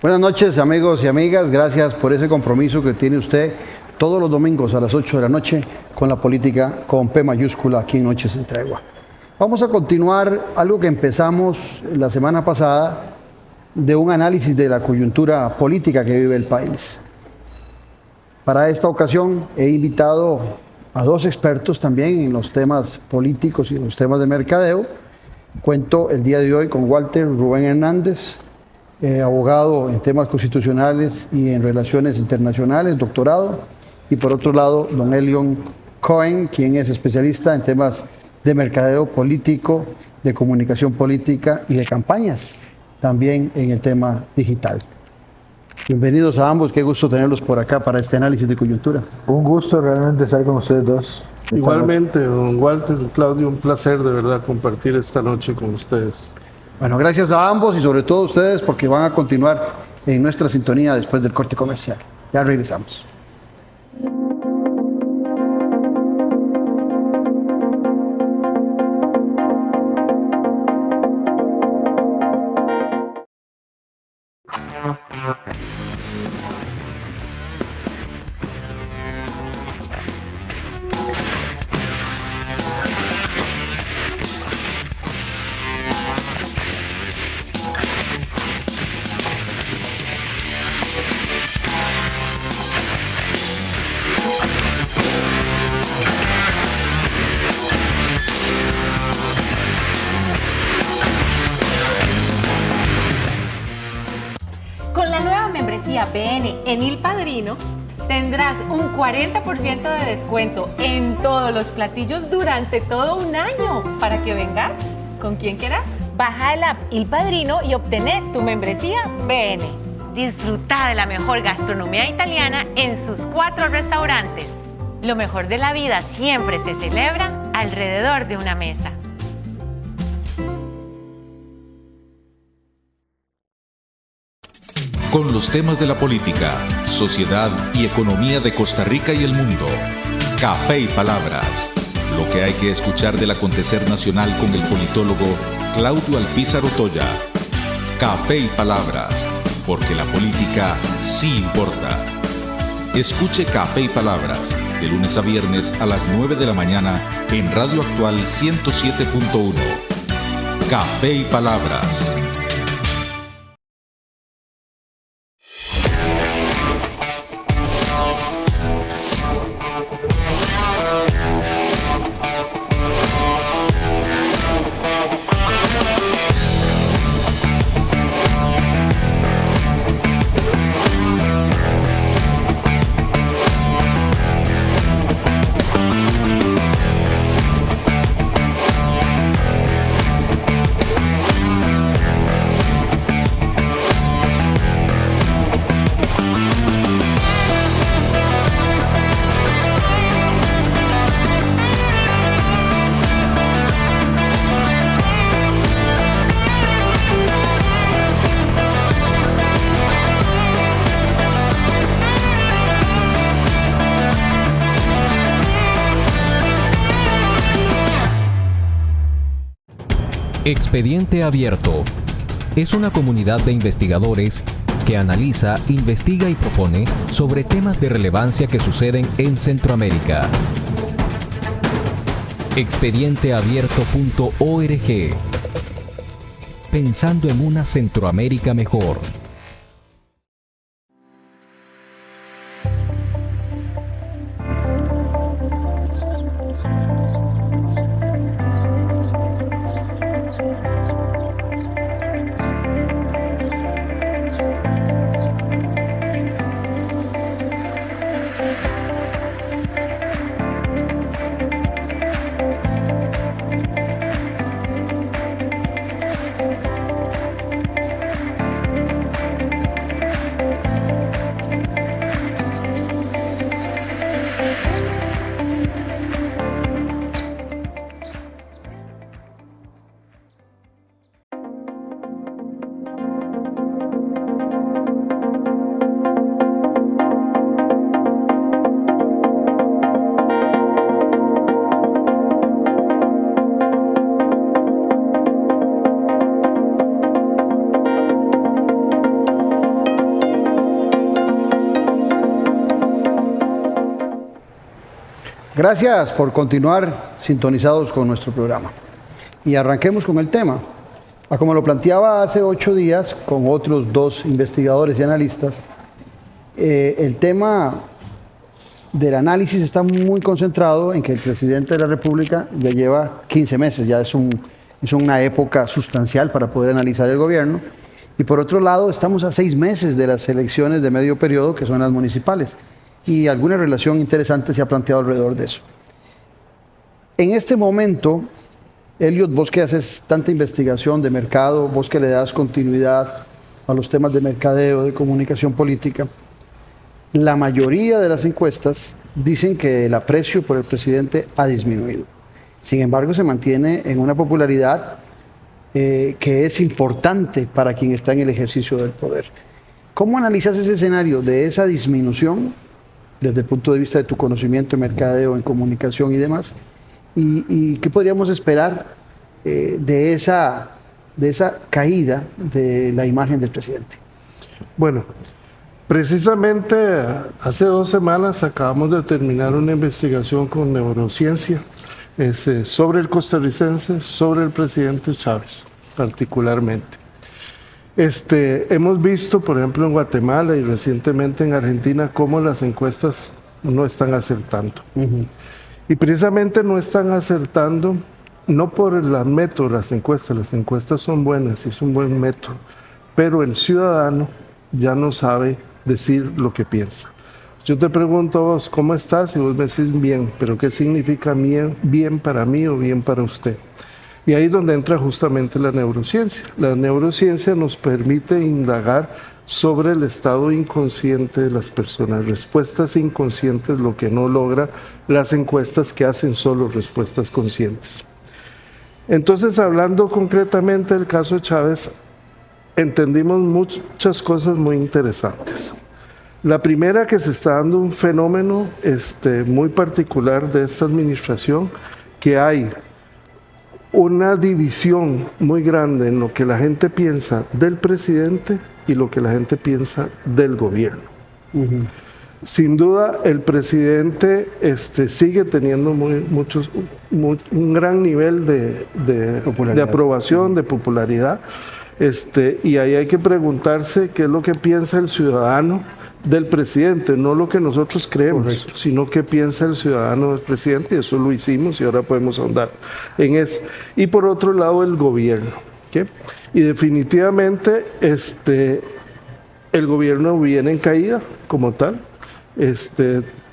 Buenas noches, amigos y amigas. Gracias por ese compromiso que tiene usted todos los domingos a las 8 de la noche con la política con P mayúscula aquí en Noches en Tregua. Vamos a continuar algo que empezamos la semana pasada de un análisis de la coyuntura política que vive el país. Para esta ocasión he invitado a dos expertos también en los temas políticos y los temas de mercadeo. Cuento el día de hoy con Walter Rubén Hernández, abogado en temas constitucionales y en relaciones internacionales, doctorado. Y por otro lado, don Elion Cohen, quien es especialista en temas de mercadeo político, de comunicación política y de campañas, también en el tema digital. Bienvenidos a ambos, qué gusto tenerlos por acá para este análisis de coyuntura. Un gusto realmente estar con ustedes dos. Igualmente, don Walter, Claudio, un placer de verdad compartir esta noche con ustedes. Bueno, gracias a ambos y sobre todo a ustedes porque van a continuar en nuestra sintonía después del corte comercial. Ya regresamos. Con la nueva membresía BN en Il Padrino, tendrás un 40% de descuento en todos los platillos durante todo un año para que vengas con quien quieras. Baja el app Il Padrino y obtener tu membresía BN. Disfruta de la mejor gastronomía italiana en sus 4 restaurantes. Lo mejor de la vida siempre se celebra alrededor de una mesa. Con los temas de la política, sociedad y economía de Costa Rica y el mundo. Café y Palabras. Lo que hay que escuchar del acontecer nacional con el politólogo Claudio Alpizar Otoya. Café y Palabras, porque la política sí importa. Escuche Café y Palabras, de lunes a viernes a las 9 de la mañana en Radio Actual 107.1. Café y Palabras. Expediente Abierto es una comunidad de investigadores que analiza, investiga y propone sobre temas de relevancia que suceden en Centroamérica. Expedienteabierto.org. Pensando en una Centroamérica mejor. Gracias por continuar sintonizados con nuestro programa. Y arranquemos con el tema. Como lo planteaba hace 8 días con otros 2 investigadores y analistas, el tema del análisis está muy concentrado en que el presidente de la República ya lleva 15 meses, ya es una época sustancial para poder analizar el gobierno. Y por otro lado, estamos a 6 meses de las elecciones de medio periodo, que son las municipales. Y alguna relación interesante se ha planteado alrededor de eso. En este momento, Elliot, vos que haces tanta investigación de mercado, vos que le das continuidad a los temas de mercadeo, de comunicación política, la mayoría de las encuestas dicen que el aprecio por el presidente ha disminuido. Sin embargo, se mantiene en una popularidad que es importante para quien está en el ejercicio del poder. ¿Cómo analizas ese escenario de esa disminución desde el punto de vista de tu conocimiento en mercadeo, en comunicación y demás? ¿Y qué podríamos esperar de esa caída de la imagen del presidente? Bueno, precisamente hace 2 semanas acabamos de terminar una investigación con neurociencia sobre el costarricense, sobre el presidente Chávez particularmente. Hemos visto, por ejemplo, en Guatemala y recientemente en Argentina, cómo las encuestas no están acertando. Y precisamente no están acertando, no por el método de las encuestas son buenas y es un buen método, pero el ciudadano ya no sabe decir lo que piensa. Yo te pregunto a vos, ¿cómo estás? Y vos me decís bien, pero ¿qué significa bien para mí o bien para usted? Y ahí es donde entra justamente la neurociencia. La neurociencia nos permite indagar sobre el estado inconsciente de las personas, respuestas inconscientes, lo que no logra las encuestas que hacen solo respuestas conscientes. Entonces, hablando concretamente del caso de Chávez, entendimos muchas cosas muy interesantes. La primera, que se está dando un fenómeno muy particular de esta administración, que hay una división muy grande en lo que la gente piensa del presidente y lo que la gente piensa del gobierno. Sin duda, el presidente sigue teniendo un gran nivel de aprobación, de popularidad, y ahí hay que preguntarse qué es lo que piensa el ciudadano del presidente, no lo que nosotros creemos, correcto, sino qué piensa el ciudadano del presidente, y eso lo hicimos y ahora podemos ahondar en eso. Y por otro lado, el gobierno, ¿okay? Y definitivamente el gobierno viene en caída como tal,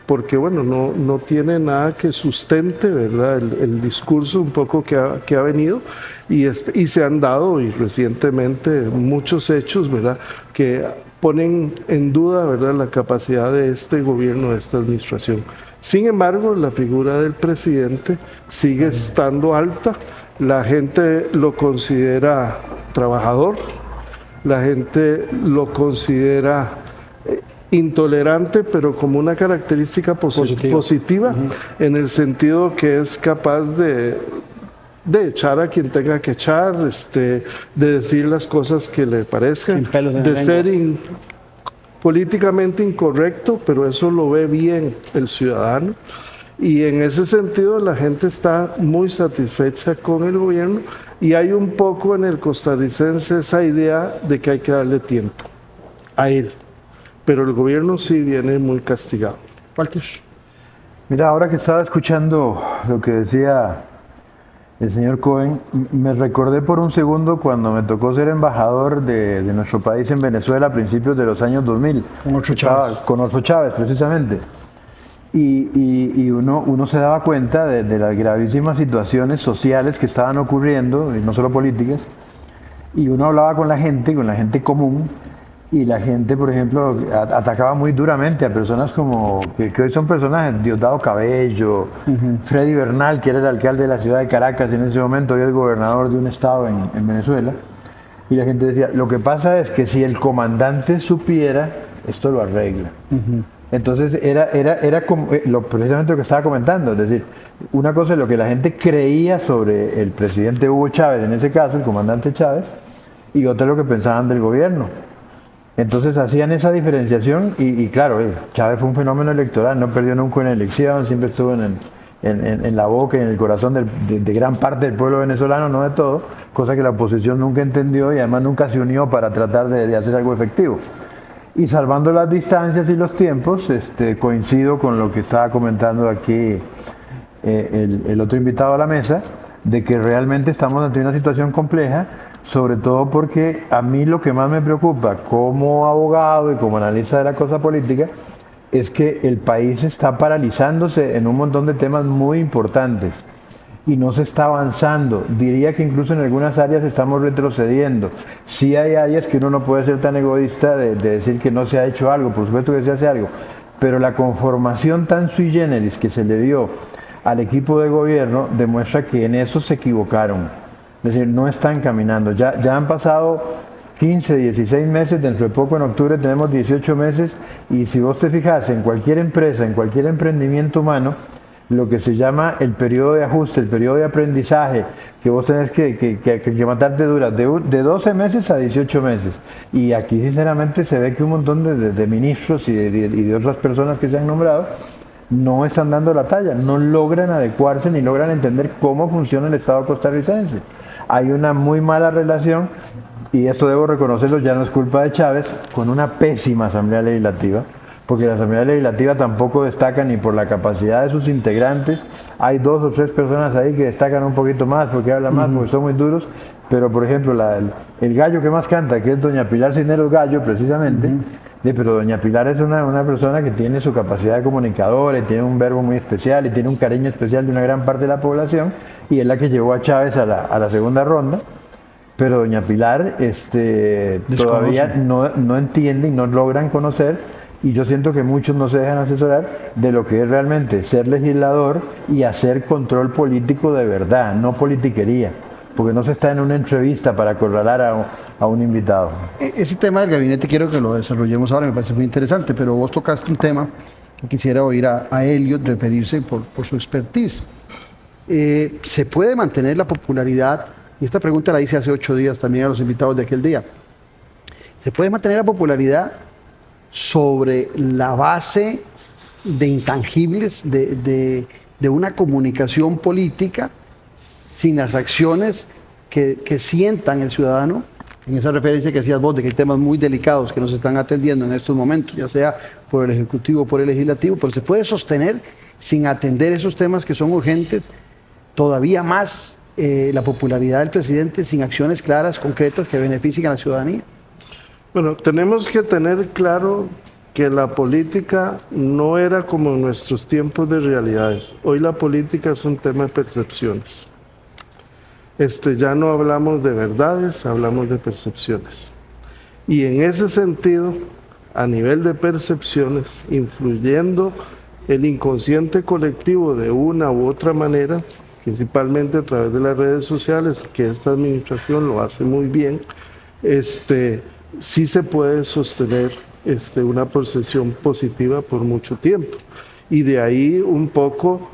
porque bueno, no tiene nada que sustente, ¿verdad? El discurso un poco que ha venido, y se han dado y recientemente muchos hechos, ¿verdad?, que ponen en duda, ¿verdad?, la capacidad de este gobierno, de esta administración. Sin embargo, la figura del presidente sigue estando alta, la gente lo considera trabajador, la gente lo considera intolerante, pero como una característica positiva, en el sentido que es capaz de echar a quien tenga que echar, de decir las cosas que le parezcan, de ser políticamente incorrecto, pero eso lo ve bien el ciudadano. Y en ese sentido la gente está muy satisfecha con el gobierno, y hay un poco en el costarricense esa idea de que hay que darle tiempo a él. Pero el gobierno sí viene muy castigado. Walter. Mira, ahora que estaba escuchando lo que decía el señor Cohen, me recordé por un segundo cuando me tocó ser embajador de nuestro país en Venezuela a principios de los años 2000. Con Otto Chávez. Con Otto Chávez, precisamente. Y uno se daba cuenta de las gravísimas situaciones sociales que estaban ocurriendo, y no solo políticas, y uno hablaba con la gente común, y la gente, por ejemplo, atacaba muy duramente a personas como, que hoy son personajes, Diosdado Cabello, Freddy Bernal, que era el alcalde de la ciudad de Caracas en ese momento, hoy es gobernador de un estado en Venezuela, y la gente decía, lo que pasa es que si el comandante supiera, esto lo arregla. Entonces era como, precisamente lo que estaba comentando, es decir, una cosa es lo que la gente creía sobre el presidente Hugo Chávez, en ese caso, el comandante Chávez, y otra es lo que pensaban del gobierno. Entonces hacían esa diferenciación y claro, Chávez fue un fenómeno electoral, no perdió nunca una elección, siempre estuvo en la boca y en el corazón de gran parte del pueblo venezolano, no de todo, cosa que la oposición nunca entendió y además nunca se unió para tratar de hacer algo efectivo. Y salvando las distancias y los tiempos, coincido con lo que estaba comentando aquí el otro invitado a la mesa, de que realmente estamos ante una situación compleja, sobre todo porque a mí lo que más me preocupa como abogado y como analista de la cosa política es que el país está paralizándose en un montón de temas muy importantes y no se está avanzando. Diría que incluso en algunas áreas estamos retrocediendo. Sí hay áreas que uno no puede ser tan egoísta de decir que no se ha hecho algo, por supuesto que se hace algo, pero la conformación tan sui generis que se le dio al equipo de gobierno demuestra que en eso se equivocaron. Es decir, no están caminando. Ya han pasado 15, 16 meses, dentro de poco en octubre tenemos 18 meses y si vos te fijas en cualquier empresa, en cualquier emprendimiento humano, lo que se llama el periodo de ajuste, el periodo de aprendizaje, que vos tenés que matarte dura de 12 meses a 18 meses. Y aquí sinceramente se ve que un montón de ministros y de otras personas que se han nombrado no están dando la talla, no logran adecuarse ni logran entender cómo funciona el Estado costarricense. Hay una muy mala relación, y esto debo reconocerlo, ya no es culpa de Chávez, con una pésima Asamblea Legislativa, porque la Asamblea Legislativa tampoco destaca ni por la capacidad de sus integrantes. Hay 2 o 3 personas ahí que destacan un poquito más porque hablan más, porque son muy duros, pero por ejemplo el gallo que más canta, que es doña Pilar Cisneros Gallo precisamente, pero doña Pilar es una persona que tiene su capacidad de comunicadora y tiene un verbo muy especial y tiene un cariño especial de una gran parte de la población, y es la que llevó a Chávez a la segunda ronda. Pero doña Pilar todavía no entiende y no logran conocer, y yo siento que muchos no se dejan asesorar de lo que es realmente ser legislador y hacer control político de verdad, no politiquería, porque no se está en una entrevista para acorralar a un invitado. Ese tema del gabinete quiero que lo desarrollemos ahora, me parece muy interesante, pero vos tocaste un tema que quisiera oír a Elliot referirse por su expertise. ¿Se puede mantener la popularidad? Y esta pregunta la hice hace 8 días también a los invitados de aquel día. ¿Se puede mantener la popularidad sobre la base de intangibles de una comunicación política sin las acciones que sientan el ciudadano? En esa referencia que hacías vos de que hay temas muy delicados que nos están atendiendo en estos momentos, ya sea por el Ejecutivo o por el Legislativo, pero se puede sostener sin atender esos temas que son urgentes todavía más la popularidad del presidente sin acciones claras, concretas que beneficien a la ciudadanía. Bueno, tenemos que tener claro que la política no era como en nuestros tiempos de realidades. Hoy la política es un tema de percepciones. Ya no hablamos de verdades, hablamos de percepciones. Y en ese sentido, a nivel de percepciones, influyendo el inconsciente colectivo de una u otra manera, principalmente a través de las redes sociales, que esta administración lo hace muy bien, sí se puede sostener una percepción positiva por mucho tiempo. Y de ahí un poco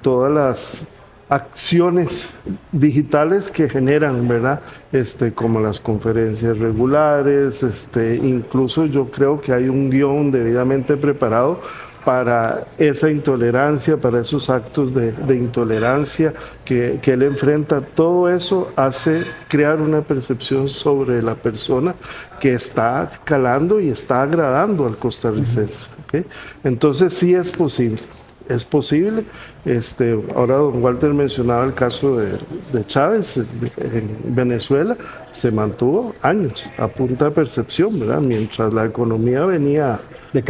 todas las acciones digitales que generan, ¿verdad? Como las conferencias regulares, incluso yo creo que hay un guión debidamente preparado para esa intolerancia, para esos actos de intolerancia que él enfrenta. Todo eso hace crear una percepción sobre la persona que está calando y está agradando al costarricense. ¿Okay? Entonces sí es posible. Es posible. Ahora don Walter mencionaba el caso de Chávez en Venezuela, se mantuvo años a punta de percepción, ¿verdad? Mientras la economía venía de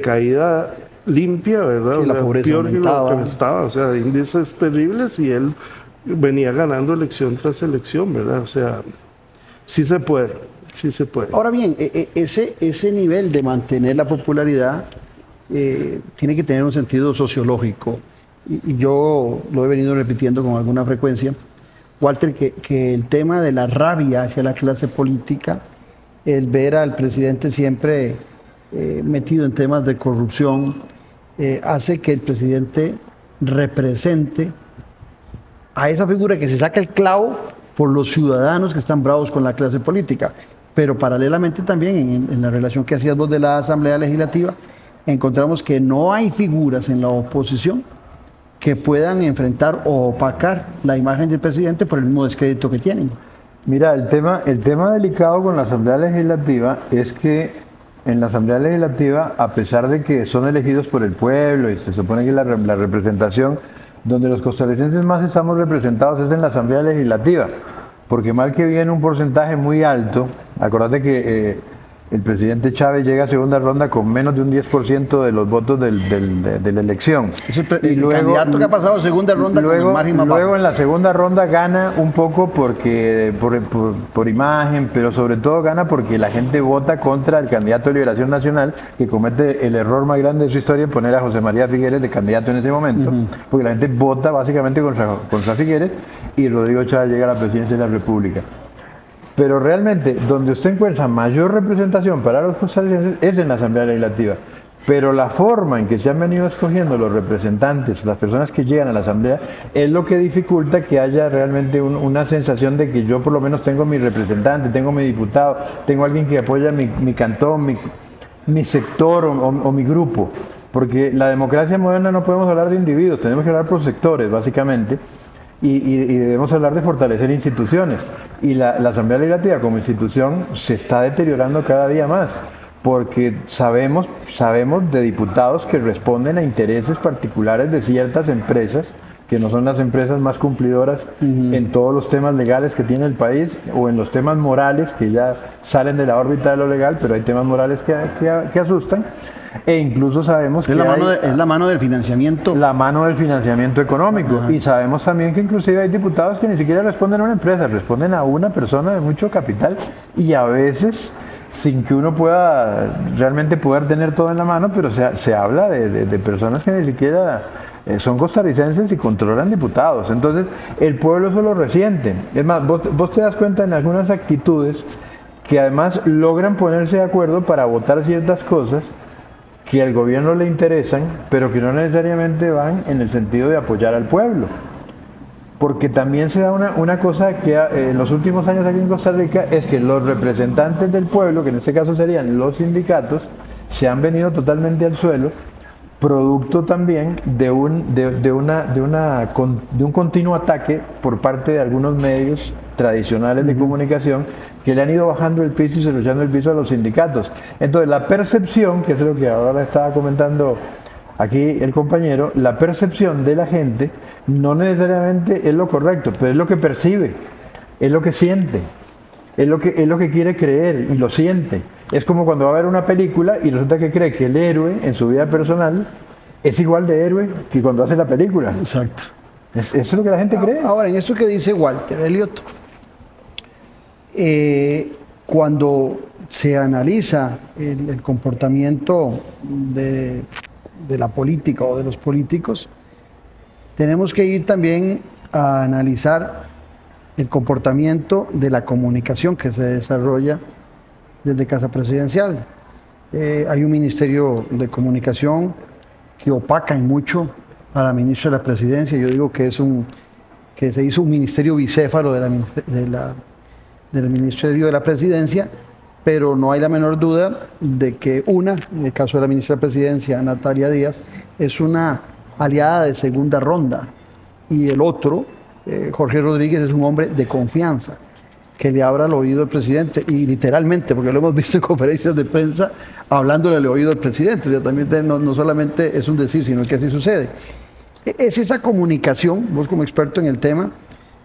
caída limpia, ¿verdad? Sí, la pobreza peor aumentaba. que lo que estaba, o sea, índices terribles, y él venía ganando elección tras elección, ¿verdad? O sea, sí se puede, sí se puede. Ahora bien, ese nivel de mantener la popularidad tiene que tener un sentido sociológico, y yo lo he venido repitiendo con alguna frecuencia, Walter, que el tema de la rabia hacia la clase política, el ver al presidente siempre metido en temas de corrupción, hace que el presidente represente a esa figura que se saca el clavo por los ciudadanos que están bravos con la clase política. Pero paralelamente también en la relación que hacías vos de la Asamblea Legislativa, encontramos que no hay figuras en la oposición que puedan enfrentar o opacar la imagen del presidente por el mismo descrédito que tienen. Mira, el tema delicado con la Asamblea Legislativa es que en la Asamblea Legislativa, a pesar de que son elegidos por el pueblo y se supone que la representación donde los costarricenses más estamos representados es en la Asamblea Legislativa, porque mal que bien un porcentaje muy alto, acordate que el presidente Chávez llega a segunda ronda con menos de un 10% de los votos de la elección. Es el candidato que ha pasado a segunda ronda con el margen más bajo. Luego en la segunda ronda gana un poco porque por imagen, pero sobre todo gana porque la gente vota contra el candidato de Liberación Nacional, que comete el error más grande de su historia en poner a José María Figueres de candidato en ese momento, porque la gente vota básicamente contra Figueres y Rodrigo Chávez llega a la presidencia de la República. Pero realmente, donde usted encuentra mayor representación para los costarricenses es en la Asamblea Legislativa. Pero la forma en que se han venido escogiendo los representantes, las personas que llegan a la Asamblea, es lo que dificulta que haya realmente una sensación de que yo por lo menos tengo mi representante, tengo mi diputado, tengo alguien que apoya mi cantón, mi sector o mi grupo. Porque la democracia moderna no podemos hablar de individuos, tenemos que hablar por sectores, básicamente. Y debemos hablar de fortalecer instituciones. Y la Asamblea Legislativa como institución se está deteriorando cada día más, porque sabemos de diputados que responden a intereses particulares de ciertas empresas, que no son las empresas más cumplidoras en todos los temas legales que tiene el país, o en los temas morales que ya salen de la órbita de lo legal, pero hay temas morales que asustan. E incluso sabemos que es la mano del financiamiento. La mano del financiamiento económico. Ajá. Y sabemos también que inclusive hay diputados que ni siquiera responden a una empresa, responden a una persona de mucho capital, y a veces sin que uno pueda realmente poder tener todo en la mano, pero se habla de personas que ni siquiera son costarricenses y controlan diputados. Entonces el pueblo eso lo resiente. Es más, vos te das cuenta en algunas actitudes que además logran ponerse de acuerdo para votar ciertas cosas que al gobierno le interesan, pero que no necesariamente van en el sentido de apoyar al pueblo. Porque también se da una cosa que en los últimos años aquí en Costa Rica es que los representantes del pueblo, que en este caso serían los sindicatos, se han venido totalmente al suelo, producto también de un continuo ataque por parte de algunos medios tradicionales de comunicación que le han ido bajando el piso y cerruchando el piso a los sindicatos. Entonces la percepción, que es lo que ahora estaba comentando aquí el compañero, la percepción de la gente no necesariamente es lo correcto, pero es lo que percibe, es lo que siente, es lo que quiere creer y lo siente. Es como cuando va a ver una película y resulta que cree que el héroe en su vida personal es igual de héroe que cuando hace la película. Exacto. Eso es lo que la gente cree. Ahora, en esto que dice Walter Elliott, cuando se analiza el comportamiento de la política o de los políticos, tenemos que ir también a analizar el comportamiento de la comunicación que se desarrolla desde Casa Presidencial. Hay un Ministerio de Comunicación que opaca en mucho a la ministra de la Presidencia. Yo digo que se hizo un ministerio bicéfalo del Ministerio de la Presidencia, pero no hay la menor duda de que en el caso de la ministra de la Presidencia, Natalia Díaz, es una aliada de segunda ronda, y el otro, Jorge Rodríguez, es un hombre de confianza, que le abra el oído al presidente, y literalmente, porque lo hemos visto en conferencias de prensa, hablándole al oído al presidente. O sea, también no solamente es un decir, sino que así sucede. Es esa comunicación, vos como experto en el tema,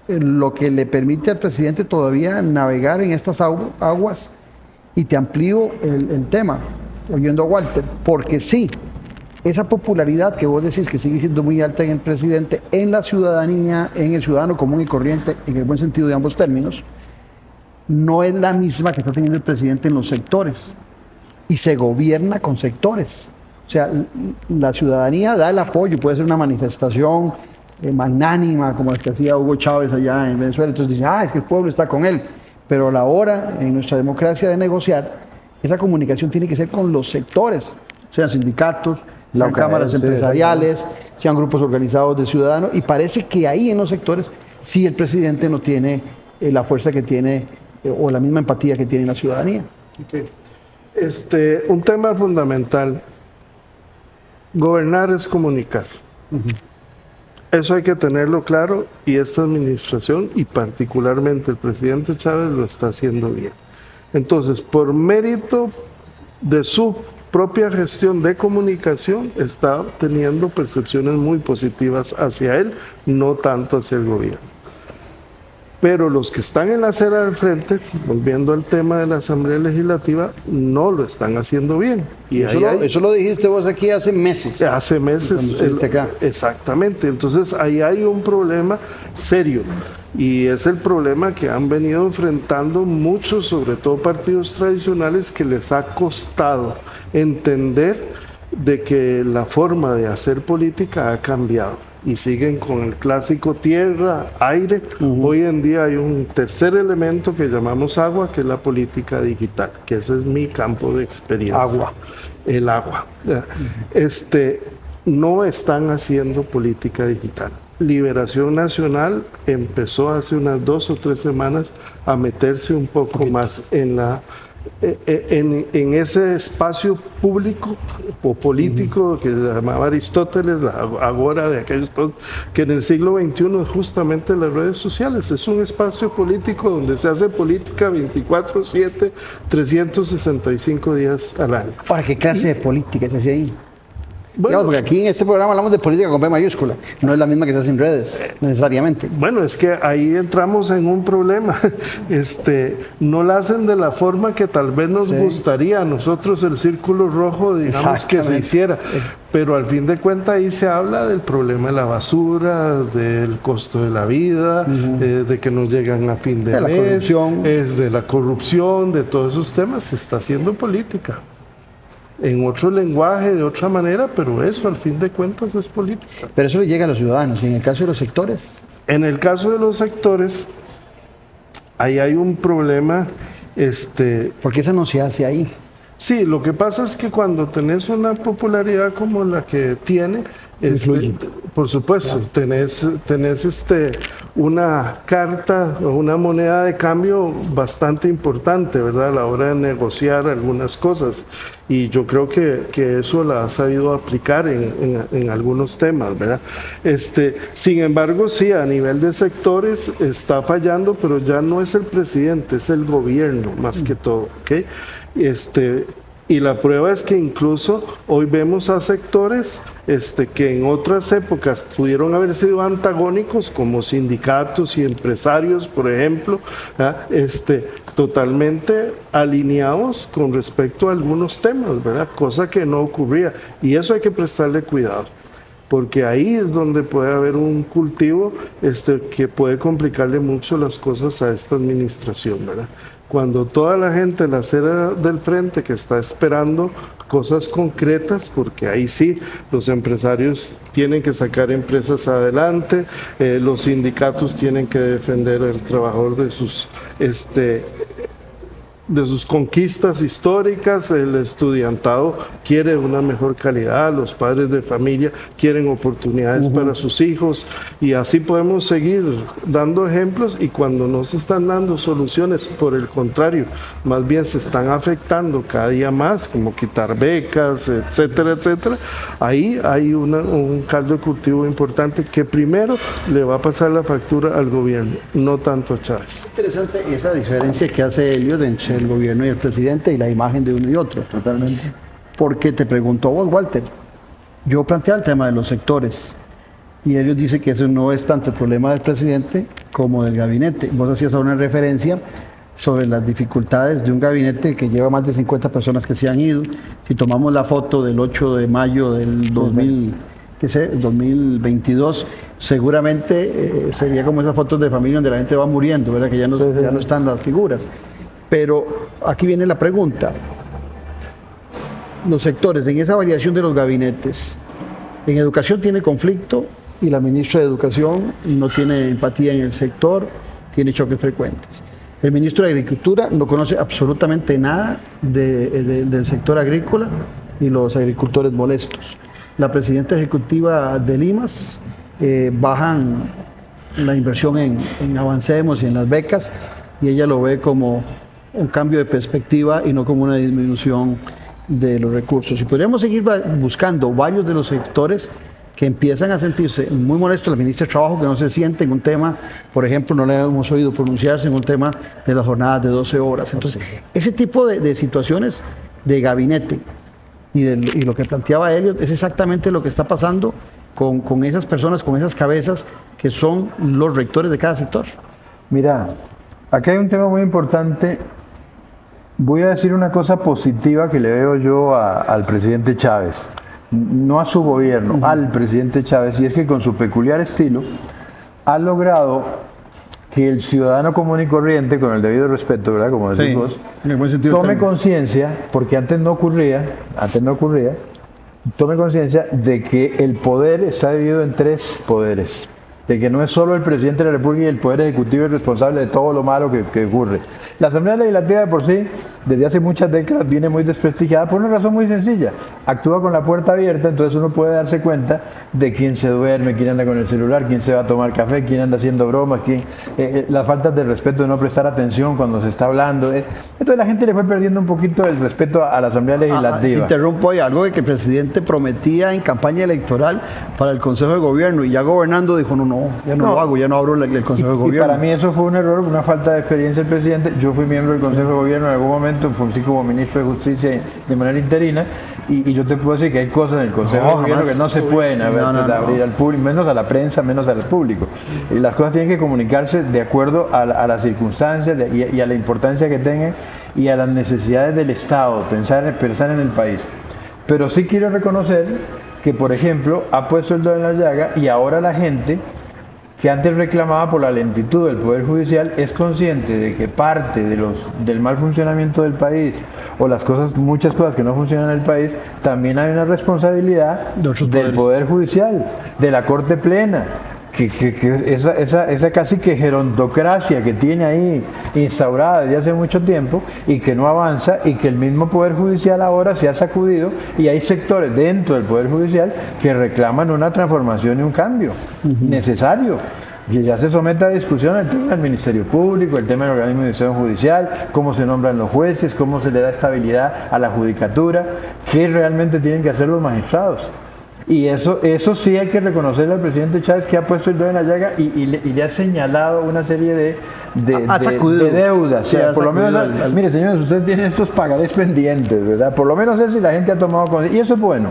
lo que le permite al presidente todavía navegar en estas aguas. Y te amplío el tema, oyendo a Walter, porque sí, esa popularidad que vos decís que sigue siendo muy alta en el presidente, en la ciudadanía, en el ciudadano común y corriente, en el buen sentido de ambos términos, no es la misma que está teniendo el presidente en los sectores, y se gobierna con sectores. O sea, la ciudadanía da el apoyo, puede ser una manifestación magnánima como la que hacía Hugo Chávez allá en Venezuela, entonces dice, es que el pueblo está con él. Pero a la hora, en nuestra democracia, de negociar, esa comunicación tiene que ser con los sectores, sean sindicatos, sean cámaras empresariales, sean grupos organizados de ciudadanos, y parece que ahí en los sectores sí el presidente no tiene la fuerza que tiene o la misma empatía que tiene la ciudadanía. Ok. Un tema fundamental. Gobernar es comunicar. Eso hay que tenerlo claro y esta administración y particularmente el presidente Chávez lo está haciendo bien. Entonces, por mérito de su propia gestión de comunicación, está teniendo percepciones muy positivas hacia él, no tanto hacia el gobierno. Pero los que están en la acera del frente, volviendo al tema de la Asamblea Legislativa, no lo están haciendo bien. Y Eso lo dijiste vos aquí hace meses. hace meses. Cuando estuviste acá. Exactamente. Entonces ahí hay un problema serio. Y es el problema que han venido enfrentando muchos, sobre todo partidos tradicionales, que les ha costado entender de que la forma de hacer política ha cambiado. Y siguen con el clásico tierra, aire. Hoy en día hay un tercer elemento que llamamos agua, que es la política digital, que ese es mi campo de experiencia. Agua. El agua. No están haciendo política digital. Liberación Nacional empezó hace unas 2 o 3 semanas a meterse un poco más en en ese espacio público o político que se llamaba Aristóteles, la agora de aquellos que en el siglo XXI es justamente las redes sociales. Es un espacio político donde se hace política 24/7, 365 días al año. Ahora, ¿qué clase de política se hace ahí? Bueno, Digamos, porque aquí en este programa hablamos de política con P mayúscula, no es la misma que se hace en redes, necesariamente. Bueno, es que ahí entramos en un problema. No la hacen de la forma que tal vez nos gustaría a nosotros el círculo rojo, digamos, que se hiciera. Pero al fin de cuentas ahí se habla del problema de la basura, del costo de la vida, de que no llegan a fin de mes, la corrupción. es de la corrupción, de todos esos temas. Se está haciendo política. En otro lenguaje, de otra manera, pero eso al fin de cuentas es política. Pero eso le llega a los ciudadanos, y en el caso de los sectores. En el caso de los sectores, ahí hay un problema. Porque eso no se hace ahí. Sí, lo que pasa es que cuando tenés una popularidad como la que tiene, por supuesto, tenés una carta o una moneda de cambio bastante importante, ¿verdad? A la hora de negociar algunas cosas. Y yo creo que eso la ha sabido aplicar en algunos temas, ¿verdad? Sin embargo, sí, a nivel de sectores está fallando, pero ya no es el presidente, es el gobierno más que todo, ¿ok? Y la prueba es que incluso hoy vemos a sectores que en otras épocas pudieron haber sido antagónicos, como sindicatos y empresarios, por ejemplo, totalmente alineados con respecto a algunos temas, ¿verdad? Cosa que no ocurría. Y eso hay que prestarle cuidado, porque ahí es donde puede haber un cultivo que puede complicarle mucho las cosas a esta administración, ¿verdad? Cuando toda la gente en la acera del frente que está esperando cosas concretas, porque ahí sí los empresarios tienen que sacar empresas adelante, los sindicatos tienen que defender al trabajador de sus conquistas históricas, el estudiantado quiere una mejor calidad, los padres de familia quieren oportunidades para sus hijos, y así podemos seguir dando ejemplos. Y cuando no se están dando soluciones, por el contrario, más bien se están afectando cada día más, como quitar becas, etcétera, etcétera, ahí hay un caldo de cultivo importante que primero le va a pasar la factura al gobierno, no tanto a Chávez. Interesante esa diferencia que hace Elliot entre el gobierno y el presidente y la imagen de uno y otro. Totalmente. Porque te preguntó vos, Walter, yo planteé el tema de los sectores y ellos dicen que eso no es tanto el problema del presidente como del gabinete. Vos hacías una referencia sobre las dificultades de un gabinete que lleva más de 50 personas que se han ido. Si tomamos la foto del 8 de mayo del 2022, seguramente sería como esas fotos de familia donde la gente va muriendo, ¿verdad? Que ya no están las figuras. Pero aquí viene la pregunta. Los sectores, en esa variación de los gabinetes, en educación tiene conflicto y la ministra de Educación no tiene empatía en el sector, tiene choques frecuentes. El ministro de Agricultura no conoce absolutamente nada del sector agrícola y los agricultores molestos. La presidenta ejecutiva de Limas bajan la inversión en Avancemos y en las becas y ella lo ve como un cambio de perspectiva y no como una disminución de los recursos. Y podríamos seguir buscando varios de los sectores que empiezan a sentirse muy molestos. La ministra de Trabajo que no se siente en un tema, por ejemplo, no le hemos oído pronunciarse en un tema de las jornadas de 12 horas. Entonces, ese tipo de situaciones de gabinete y lo que planteaba Elliot es exactamente lo que está pasando con esas personas, con esas cabezas que son los rectores de cada sector. Mira, aquí hay un tema muy importante. Voy a decir una cosa positiva que le veo yo al presidente Chávez, no a su gobierno, al presidente Chávez, y es que con su peculiar estilo ha logrado que el ciudadano común y corriente, con el debido respeto, ¿verdad? Como decís vos, en el buen sentido tome también. conciencia, porque antes no ocurría, tome conciencia de que el poder está dividido en 3 poderes. De que no es solo el presidente de la República y el Poder Ejecutivo el responsable de todo lo malo que ocurre. La Asamblea Legislativa de por sí, desde hace muchas décadas, viene muy desprestigiada por una razón muy sencilla. Actúa con la puerta abierta, entonces uno puede darse cuenta de quién se duerme, quién anda con el celular, quién se va a tomar café, quién anda haciendo bromas, la falta de respeto de no prestar atención cuando se está hablando. Entonces la gente le fue perdiendo un poquito el respeto a la Asamblea Legislativa. Interrumpo ahí, algo que el presidente prometía en campaña electoral para el Consejo de Gobierno y ya gobernando dijo no, ya no lo hago, ya no abro el Consejo de Gobierno. Y para mí eso fue un error, una falta de experiencia del presidente. Yo fui miembro del Consejo de Gobierno en algún momento, fui como ministro de Justicia de manera interina, y yo te puedo decir que hay cosas en el Consejo de Gobierno que no se pueden abrir al público, menos a la prensa, menos al público. Y las cosas tienen que comunicarse de acuerdo a las circunstancias y a la importancia que tengan y a las necesidades del Estado, pensar en el país. Pero sí quiero reconocer que, por ejemplo, ha puesto el dedo en la llaga y ahora la gente que antes reclamaba por la lentitud del Poder Judicial es consciente de que parte del mal funcionamiento del país o muchas cosas que no funcionan en el país, también hay una responsabilidad del Poder Judicial, de la Corte Plena, que esa casi que gerontocracia que tiene ahí instaurada desde hace mucho tiempo y que no avanza, y que el mismo Poder Judicial ahora se ha sacudido, y hay sectores dentro del Poder Judicial que reclaman una transformación y un cambio necesario. Y ya se somete a discusión el tema del Ministerio Público, el tema del organismo de investigación judicial, cómo se nombran los jueces, cómo se le da estabilidad a la judicatura, qué realmente tienen que hacer los magistrados. Y eso sí hay que reconocerle al presidente Chávez, que ha puesto el dedo en la llaga y le ha señalado una serie de deudas. Sí, por lo menos, mire señores, ustedes tienen estos pagarés pendientes, ¿verdad? Por lo menos eso, y la gente ha tomado conciencia. Y eso es bueno,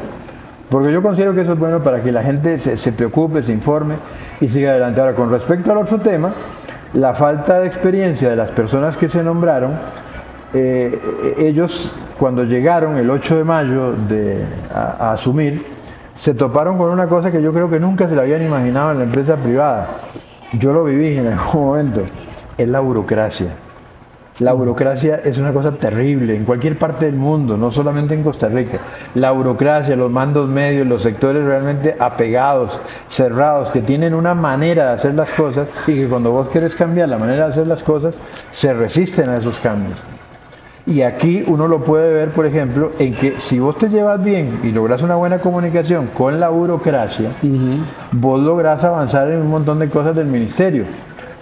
porque yo considero que eso es bueno para que la gente se preocupe, se informe y siga adelante. Ahora, con respecto al otro tema, la falta de experiencia de las personas que se nombraron, ellos cuando llegaron el 8 de mayo a asumir, se toparon con una cosa que yo creo que nunca se la habían imaginado en la empresa privada. Yo lo viví en algún momento. Es la burocracia. La burocracia es una cosa terrible en cualquier parte del mundo, no solamente en Costa Rica. La burocracia, los mandos medios, los sectores realmente apegados, cerrados, que tienen una manera de hacer las cosas y que cuando vos querés cambiar la manera de hacer las cosas, se resisten a esos cambios. Y aquí uno lo puede ver, por ejemplo, en que si vos te llevas bien y logras una buena comunicación con la burocracia, vos lográs avanzar en un montón de cosas del ministerio.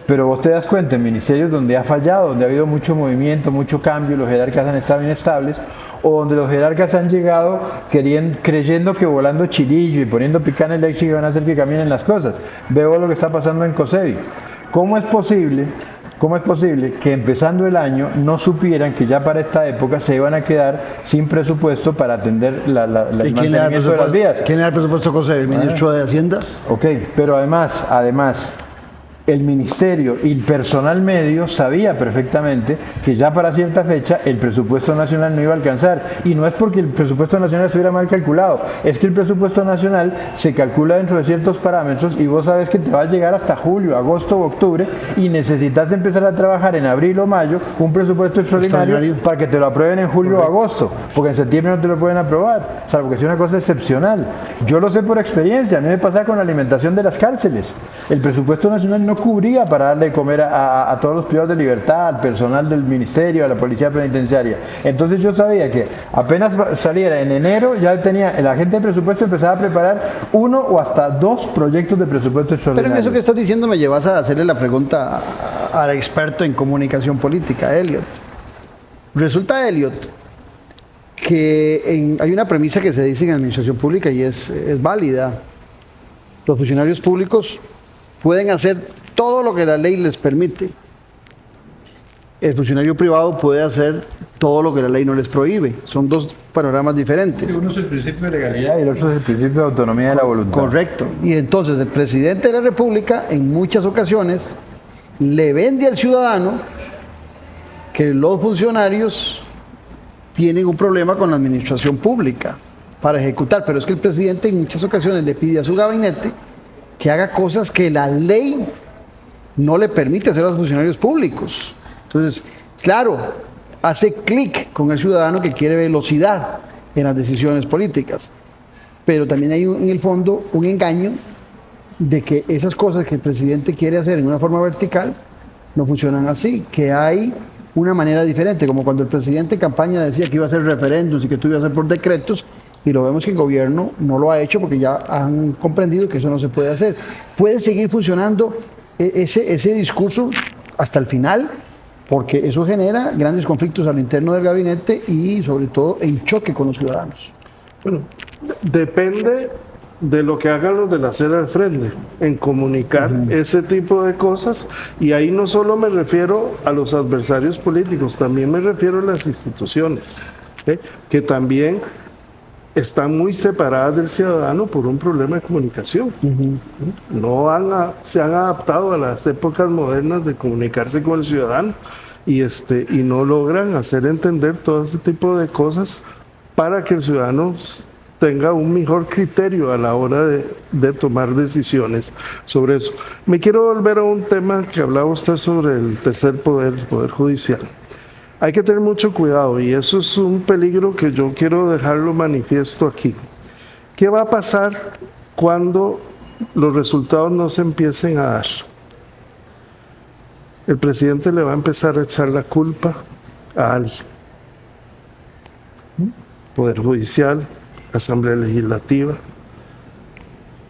Pero vos te das cuenta, en ministerios donde ha fallado, donde ha habido mucho movimiento, mucho cambio, los jerarcas han estado inestables, o donde los jerarcas han llegado creyendo que volando chilillo y poniendo picana eléctrica van a hacer que caminen las cosas. Veo lo que está pasando en COSEBI. ¿Cómo es posible que empezando el año no supieran que ya para esta época se iban a quedar sin presupuesto para atender el mantenimiento de las vías? ¿Quién le da el presupuesto COSEBI? ¿El ministro de Hacienda? Ok, pero además, el ministerio y el personal medio sabía perfectamente que ya para cierta fecha el presupuesto nacional no iba a alcanzar, y no es porque el presupuesto nacional estuviera mal calculado, es que el presupuesto nacional se calcula dentro de ciertos parámetros y vos sabes que te va a llegar hasta julio, agosto o octubre, y necesitas empezar a trabajar en abril o mayo un presupuesto extraordinario para que te lo aprueben en julio o agosto, porque en septiembre no te lo pueden aprobar, salvo que sea una cosa excepcional. Yo lo sé por experiencia, a mí me pasa con la alimentación de las cárceles. El presupuesto nacional no cubría para darle de comer a todos los privados de libertad, al personal del ministerio, a la policía penitenciaria. Entonces yo sabía que apenas saliera en enero, ya tenía, el agente de presupuesto empezaba a preparar 1 o hasta 2 proyectos de presupuesto Pero extraordinario. en eso que estás diciendo me llevas a hacerle la pregunta al experto en comunicación política, Elliot. Resulta, Elliot, que hay una premisa que se dice en administración pública y es válida. Los funcionarios públicos pueden hacer todo lo que la ley les permite. El funcionario privado puede hacer todo lo que la ley no les prohíbe. Son dos panoramas diferentes. Uno es el principio de legalidad y el otro es el principio de autonomía de la voluntad. Correcto. Y entonces el presidente de la República en muchas ocasiones le vende al ciudadano que los funcionarios tienen un problema con la administración pública para ejecutar, pero es que el presidente en muchas ocasiones le pide a su gabinete que haga cosas que la ley no le permite hacer a los funcionarios públicos. Entonces, claro, hace clic con el ciudadano que quiere velocidad en las decisiones políticas, pero también hay en el fondo un engaño de que esas cosas que el presidente quiere hacer en una forma vertical no funcionan así, que hay una manera diferente, como cuando el presidente en campaña decía que iba a hacer referéndums y que todo iba a ser por decretos, y lo vemos que el gobierno no lo ha hecho porque ya han comprendido que eso no se puede hacer. Puede seguir funcionando ese discurso hasta el final, porque eso genera grandes conflictos al interno del gabinete y sobre todo en choque con los ciudadanos. Bueno, depende de lo que hagan los de la acera al frente, en comunicar ese tipo de cosas, y ahí no solo me refiero a los adversarios políticos, también me refiero a las instituciones, que también están muy separadas del ciudadano por un problema de comunicación. No se han adaptado a las épocas modernas de comunicarse con el ciudadano y no logran hacer entender todo ese tipo de cosas para que el ciudadano tenga un mejor criterio a la hora de tomar decisiones sobre eso. Me quiero volver a un tema que hablaba usted sobre el tercer poder, el poder judicial. Hay que tener mucho cuidado y eso es un peligro que yo quiero dejarlo manifiesto aquí. ¿Qué va a pasar cuando los resultados no se empiecen a dar? El presidente le va a empezar a echar la culpa a alguien. Poder judicial, Asamblea Legislativa.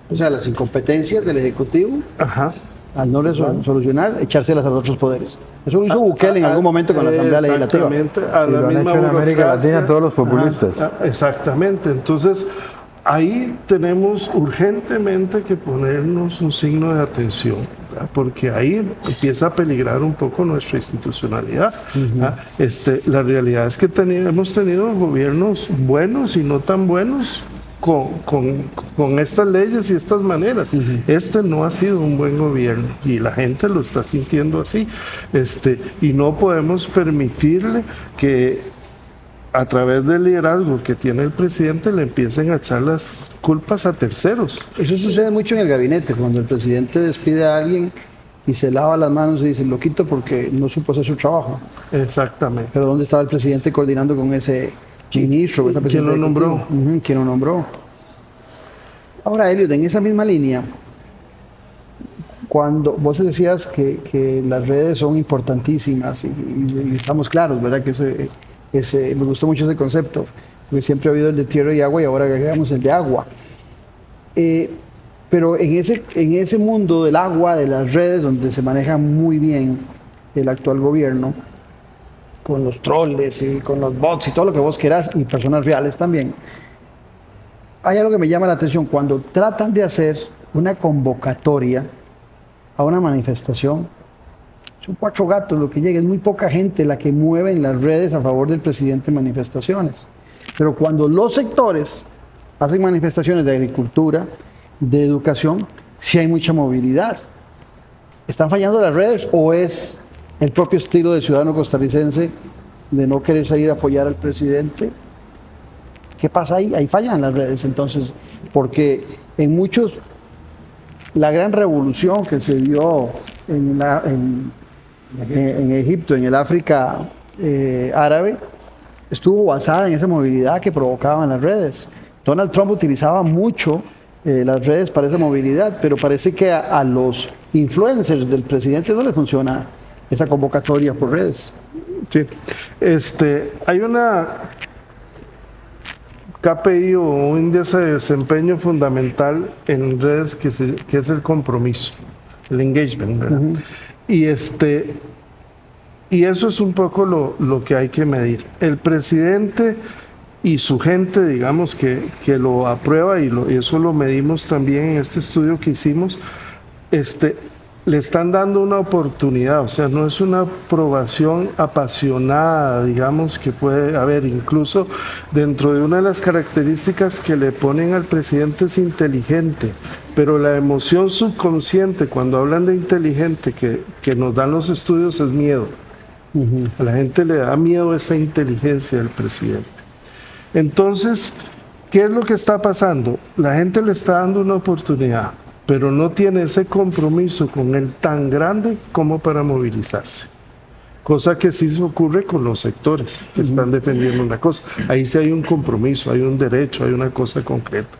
O sea, las incompetencias del Ejecutivo, Ajá. al no solucionar, echárselas a los otros poderes. Eso lo hizo Bukele en algún momento con la Asamblea Legislativa. Exactamente, a Y la lo han misma hecho en América burocracia. Latina todos los populistas. Exactamente, entonces ahí tenemos urgentemente que ponernos un signo de atención, ¿verdad? Porque ahí empieza a peligrar un poco nuestra institucionalidad. La realidad es que hemos tenido gobiernos buenos y no tan buenos con estas leyes y estas maneras. Este no ha sido un buen gobierno y la gente lo está sintiendo así. Y no podemos permitirle que a través del liderazgo que tiene el presidente le empiecen a echar las culpas a terceros. Eso sucede mucho en el gabinete, cuando el presidente despide a alguien y se lava las manos y dice, lo quito porque no supo hacer su trabajo. Exactamente. Pero ¿dónde estaba el presidente coordinando con ese ministro? ¿Quién lo nombró? ¿Quién lo nombró? Ahora, Elliot, en esa misma línea, cuando vos decías que las redes son importantísimas y estamos claros, ¿verdad? Que me gustó mucho ese concepto, porque siempre ha habido el de tierra y agua y ahora agregamos el de agua. Pero en ese mundo del agua, de las redes, donde se maneja muy bien el actual gobierno, con los troles y con los bots y todo lo que vos quieras, y personas reales también, hay algo que me llama la atención. Cuando tratan de hacer una convocatoria a una manifestación, son 4 gatos lo que llega, es muy poca gente la que mueve en las redes a favor del presidente en manifestaciones. Pero cuando los sectores hacen manifestaciones de agricultura, de educación, sí hay mucha movilidad. ¿Están fallando las redes o es el propio estilo del ciudadano costarricense de no querer salir a apoyar al presidente? ¿Qué pasa ahí? Ahí fallan las redes, entonces, porque en muchos, la gran revolución que se dio en Egipto, en el África árabe, estuvo basada en esa movilidad que provocaban las redes. Donald Trump utilizaba mucho las redes para esa movilidad, pero parece que a los influencers del presidente no le funciona esa convocatoria por redes. Sí. Hay una KPI o un índice de desempeño fundamental en redes que es el compromiso, el engagement, ¿verdad? Y eso es un poco lo que hay que medir. El presidente y su gente, digamos, que lo aprueba, y eso lo medimos también en este estudio que hicimos, le están dando una oportunidad, o sea, no es una aprobación apasionada, digamos, que puede haber. Incluso dentro de una de las características que le ponen al presidente es inteligente, pero la emoción subconsciente, cuando hablan de inteligente, que nos dan los estudios, es miedo. A la gente le da miedo esa inteligencia del presidente. Entonces, ¿qué es lo que está pasando? La gente le está dando una oportunidad, pero no tiene ese compromiso con él tan grande como para movilizarse. Cosa que sí se ocurre con los sectores que están defendiendo una cosa. Ahí sí hay un compromiso, hay un derecho, hay una cosa concreta.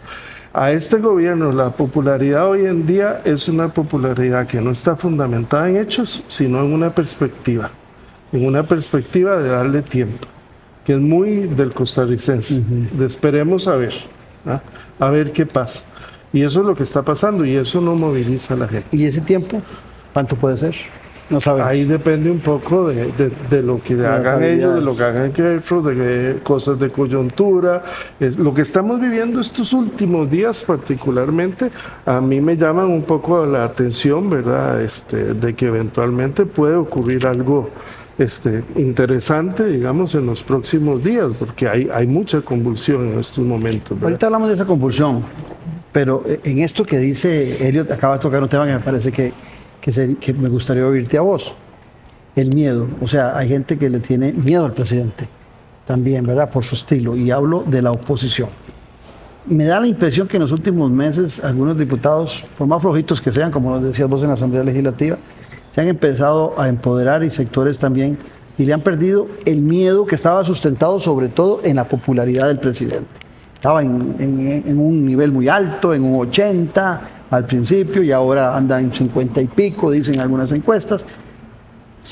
A este gobierno la popularidad hoy en día es una popularidad que no está fundamentada en hechos, sino en una perspectiva de darle tiempo, que es muy del costarricense, de esperemos a ver, a ver qué pasa. Y eso es lo que está pasando, y eso no moviliza a la gente. ¿Y ese tiempo cuánto puede ser? No sabemos. Ahí depende un poco de lo que hagan ellos, de lo que hagan otros, de cosas de coyuntura. Lo que estamos viviendo estos últimos días particularmente, a mí me llaman un poco la atención, ¿verdad? De que eventualmente puede ocurrir algo interesante, digamos, en los próximos días, porque hay mucha convulsión en estos momentos, ¿verdad? Ahorita hablamos de esa convulsión, pero en esto que dice Elliot, acaba de tocar un tema que me parece que me gustaría oírte a vos. El miedo, o sea, hay gente que le tiene miedo al presidente, también, ¿verdad? Por su estilo, y hablo de la oposición. Me da la impresión que en los últimos meses algunos diputados, por más flojitos que sean, como lo decías vos en la Asamblea Legislativa, se han empezado a empoderar, y sectores también, y le han perdido el miedo que estaba sustentado sobre todo en la popularidad del presidente. Estaba en un nivel muy alto, en un 80 al principio, y ahora anda en 50 y pico, dicen algunas encuestas.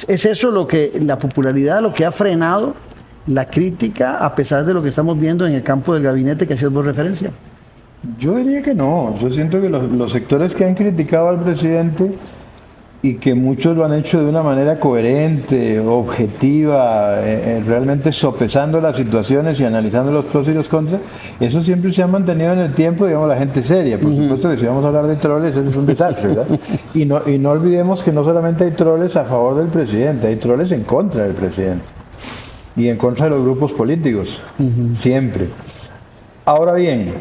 ¿Es eso la popularidad, lo que ha frenado la crítica, a pesar de lo que estamos viendo en el campo del gabinete que hacías vos referencia? Yo diría que no. Yo siento que los sectores que han criticado al presidente, y que muchos lo han hecho de una manera coherente, objetiva, realmente sopesando las situaciones y analizando los pros y los contras, eso siempre se ha mantenido en el tiempo, digamos, la gente seria. Por supuesto que si vamos a hablar de troles, eso es un desastre, ¿verdad? Y no olvidemos que no solamente hay troles a favor del presidente, hay troles en contra del presidente y en contra de los grupos políticos, siempre. Ahora bien,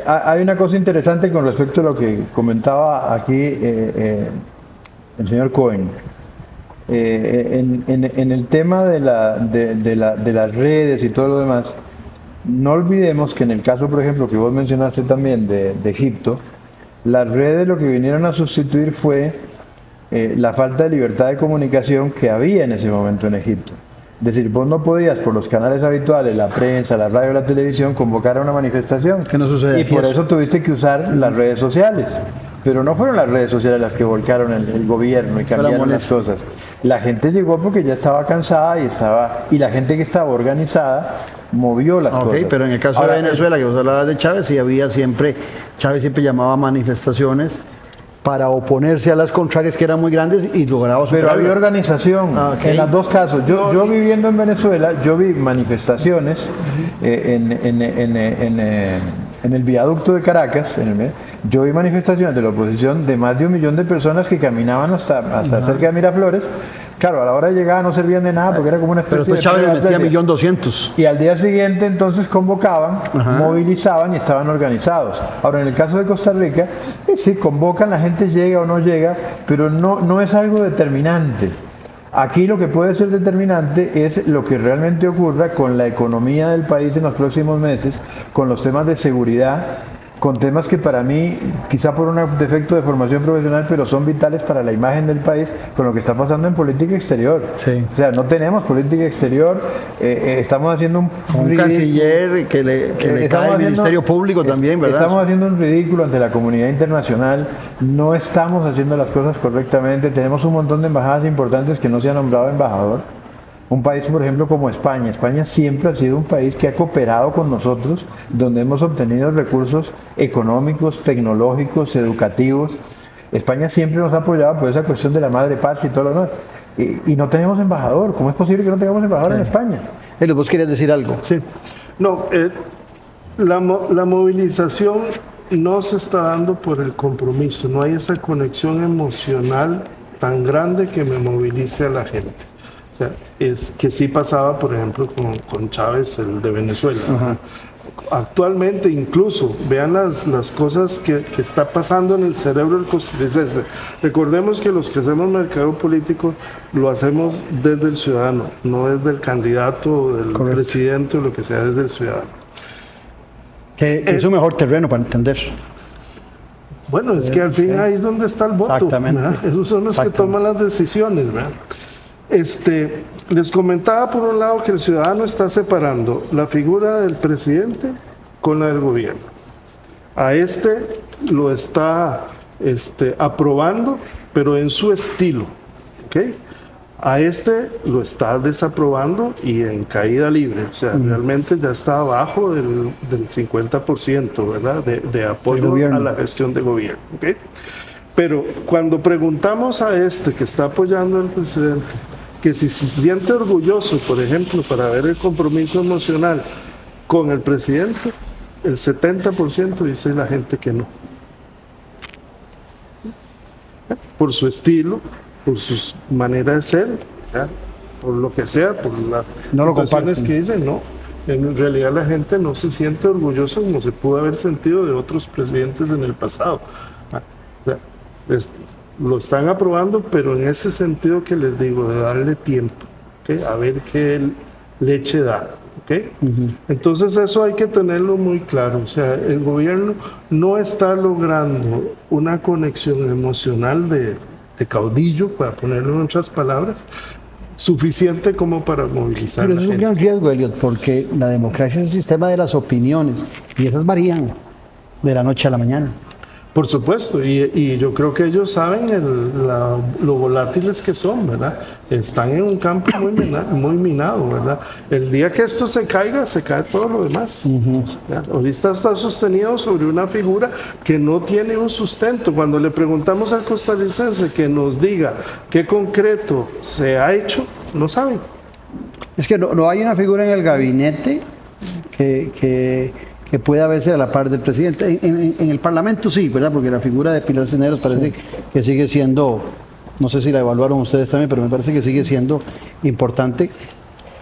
hay una cosa interesante con respecto a lo que comentaba aquí el señor Cohen. En el tema de las redes y todo lo demás, no olvidemos que en el caso, por ejemplo, que vos mencionaste también de Egipto, las redes lo que vinieron a sustituir fue la falta de libertad de comunicación que había en ese momento en Egipto. Es decir, vos no podías, por los canales habituales, la prensa, la radio, la televisión, convocar a una manifestación. ¿Qué no sucede? Y por eso tuviste que usar las redes sociales. Pero no fueron las redes sociales las que volcaron el gobierno y cambiaron las cosas. La gente llegó porque ya estaba cansada y la gente que estaba organizada movió las cosas. Pero en el caso de Venezuela, que vos hablabas de Chávez, sí había Chávez siempre llamaba a manifestaciones para oponerse a las contrarias que eran muy grandes y lograba superarlas. Pero había organización en los dos casos. Yo viviendo en Venezuela, yo vi manifestaciones en el viaducto de Caracas, yo vi manifestaciones de la oposición de más de 1 millón de personas que caminaban hasta cerca de Miraflores. Claro, a la hora de llegar no servían de nada porque era como una especie pero Chávez metía 1.200.000. Y al día siguiente entonces convocaban, movilizaban y estaban organizados. Ahora, en el caso de Costa Rica, sí, convocan, la gente llega o no llega, pero no es algo determinante. Aquí lo que puede ser determinante es lo que realmente ocurra con la economía del país en los próximos meses, con los temas de seguridad, con temas que para mí, quizá por un defecto de formación profesional, pero son vitales para la imagen del país, con lo que está pasando en política exterior. Sí. O sea, no tenemos política exterior, estamos haciendo un canciller que le cae el Ministerio Público también, ¿verdad? Estamos haciendo un ridículo ante la comunidad internacional, no estamos haciendo las cosas correctamente, tenemos un montón de embajadas importantes que no se ha nombrado embajador. Un país, por ejemplo, como España. España siempre ha sido un país que ha cooperado con nosotros, donde hemos obtenido recursos económicos, tecnológicos, educativos. España siempre nos ha apoyado por esa cuestión de la madre patria y todo lo demás. Y no tenemos embajador. ¿Cómo es posible que no tengamos embajador en España? ¿Vos querías decir algo? Sí. No, la movilización no se está dando por el compromiso. No hay esa conexión emocional tan grande que me movilice a la gente. O sea, es que sí pasaba, por ejemplo, con Chávez, el de Venezuela. Ajá. Actualmente, incluso, vean las cosas que está pasando en el cerebro del costarricense. Recordemos que los que hacemos mercadeo político lo hacemos desde el ciudadano, no desde el candidato, del presidente o lo que sea, desde el ciudadano. Que es un mejor terreno para entender. Bueno, es que al fin ahí es donde está el voto. Exactamente. ¿Verdad? Esos son los que toman las decisiones, ¿verdad? Les comentaba por un lado que el ciudadano está separando la figura del presidente con la del gobierno. A lo está aprobando, pero en su estilo, ¿ok? A lo está desaprobando y en caída libre, o sea, realmente ya está abajo del 50%, ¿verdad? De apoyo a la gestión de gobierno, ¿ok? Pero cuando preguntamos a que está apoyando al presidente, que si se siente orgulloso, por ejemplo, para ver el compromiso emocional con el presidente, el 70% dice la gente que no. Por su estilo, por su manera de ser, ¿ya? Por lo que sea, por las situaciones que dicen, no. En realidad la gente no se siente orgullosa como se pudo haber sentido de otros presidentes en el pasado. Lo están aprobando, pero en ese sentido que les digo, de darle tiempo, ¿okay? A ver qué leche da. ¿Okay? Entonces eso hay que tenerlo muy claro. O sea, el gobierno no está logrando una conexión emocional de caudillo, para ponerlo en otras palabras, suficiente como para movilizar. Pero eso es un gran riesgo, Elliot, porque la democracia es el sistema de las opiniones y esas varían de la noche a la mañana. Por supuesto, y yo creo que ellos saben lo volátiles que son, ¿verdad? Están en un campo muy minado, ¿verdad? El día que esto se cae todo lo demás. Ahorita está sostenido sobre una figura que no tiene un sustento. Cuando le preguntamos al costarricense que nos diga qué concreto se ha hecho, no saben. Es que no hay una figura en el gabinete que pueda verse a la par del presidente. En el Parlamento sí, ¿verdad? Porque la figura de Pilar Cisneros parece que sigue siendo, no sé si la evaluaron ustedes también, pero me parece que sigue siendo importante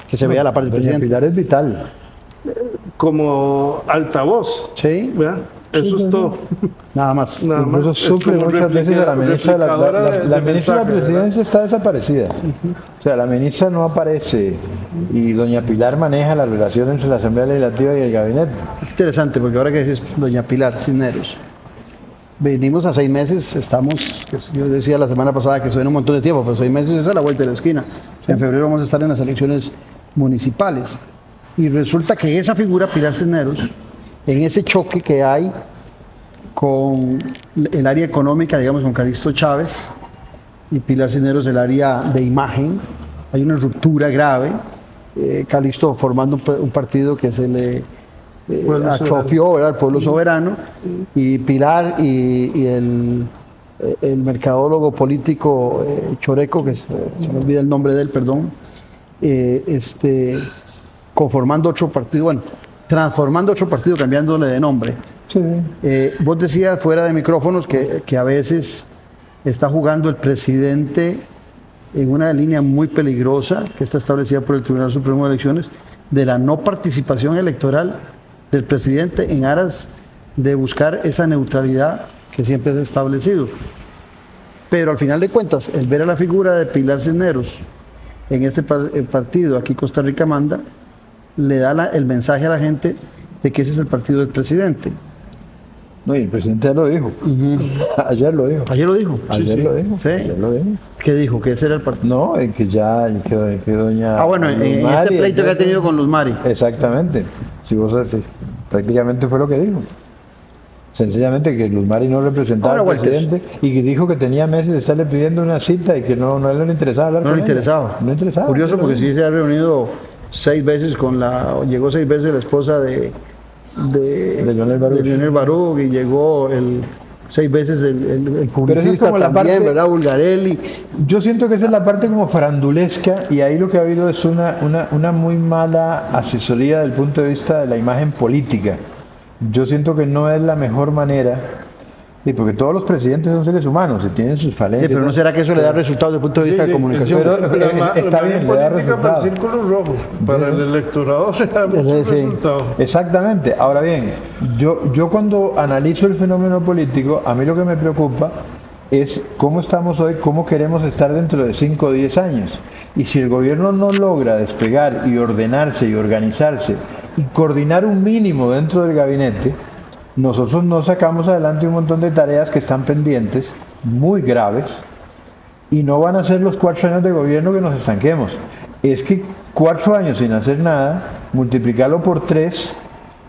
que se vea a la par del presidente. Pilar es vital. Como altavoz. Sí. ¿Verdad? Eso es todo. Nada más. Incluso suple muchas veces a la ministra. La ministra de la Presidencia está desaparecida. O sea, la ministra no aparece y doña Pilar maneja la relación entre la Asamblea Legislativa y el gabinete. Interesante, porque ahora que dices doña Pilar Cisneros, venimos a 6 meses, yo decía la semana pasada que suena un montón de tiempo, pero 6 meses es a la vuelta de la esquina. En febrero vamos a estar en las elecciones municipales. Y resulta que esa figura, Pilar Cisneros, en ese choque que hay con el área económica, digamos, con Calixto Chávez y Pilar Cisneros, el área de imagen, hay una ruptura grave. Calixto formando un partido que se le atrofió, ¿verdad? El Pueblo Soberano, y Pilar y el mercadólogo político Choreco, que se me olvida el nombre de él, perdón, conformando otro partido, bueno, transformando otro partido, cambiándole de nombre. Sí. Vos decías fuera de micrófonos que a veces está jugando el presidente en una línea muy peligrosa que está establecida por el Tribunal Supremo de Elecciones, de la no participación electoral del presidente en aras de buscar esa neutralidad que siempre se ha establecido. Pero al final de cuentas, el ver a la figura de Pilar Cisneros en este partido, aquí Costa Rica Manda, le da el mensaje a la gente de que ese es el partido del presidente. No, y el presidente ya lo dijo. Ayer lo dijo. Ayer lo dijo. Ayer lo dijo. Sí. Ayer lo dijo. ¿Qué dijo? Que ese era el partido. No, que doña... Bueno, en Luz este Mari, pleito que ha tenido con Luz Mari. Exactamente. Si vos decís, prácticamente fue lo que dijo. Sencillamente que Luz Mari no representaba Ahora, al presidente y que dijo que tenía meses de estarle pidiendo una cita y que no le interesaba hablar No con le ella. interesaba. No le interesaba. Curioso porque sí se ha reunido 6 veces llegó 6 veces la esposa de Leonel Baruch. Leonel Baruch y llegó 6 veces el Pero esa es publicista como la también, parte- ¿verdad? Bulgarelli. Yo siento que esa es la parte como farandulesca y ahí lo que ha habido es una muy mala asesoría desde el punto de vista de la imagen política. Yo siento que no es la mejor manera, y porque todos los presidentes son seres humanos y tienen sus falencias. Pero ¿no será que eso le da resultados desde el punto de vista de comunicación? pero- está La bien, le da política para el resultado. círculo rojo, para el electorado le da muchos Sí. resultados. Exactamente. Ahora bien, yo cuando analizo el fenómeno político, a mí lo que me preocupa es cómo estamos hoy, cómo queremos estar dentro de 5 o 10 años. Y si el gobierno no logra despegar y ordenarse y organizarse y coordinar un mínimo dentro del gabinete, nosotros no sacamos adelante un montón de tareas que están pendientes, muy graves, y no van a ser los 4 años de gobierno que nos estanquemos. Es que 4 años sin hacer nada, multiplicarlo por 3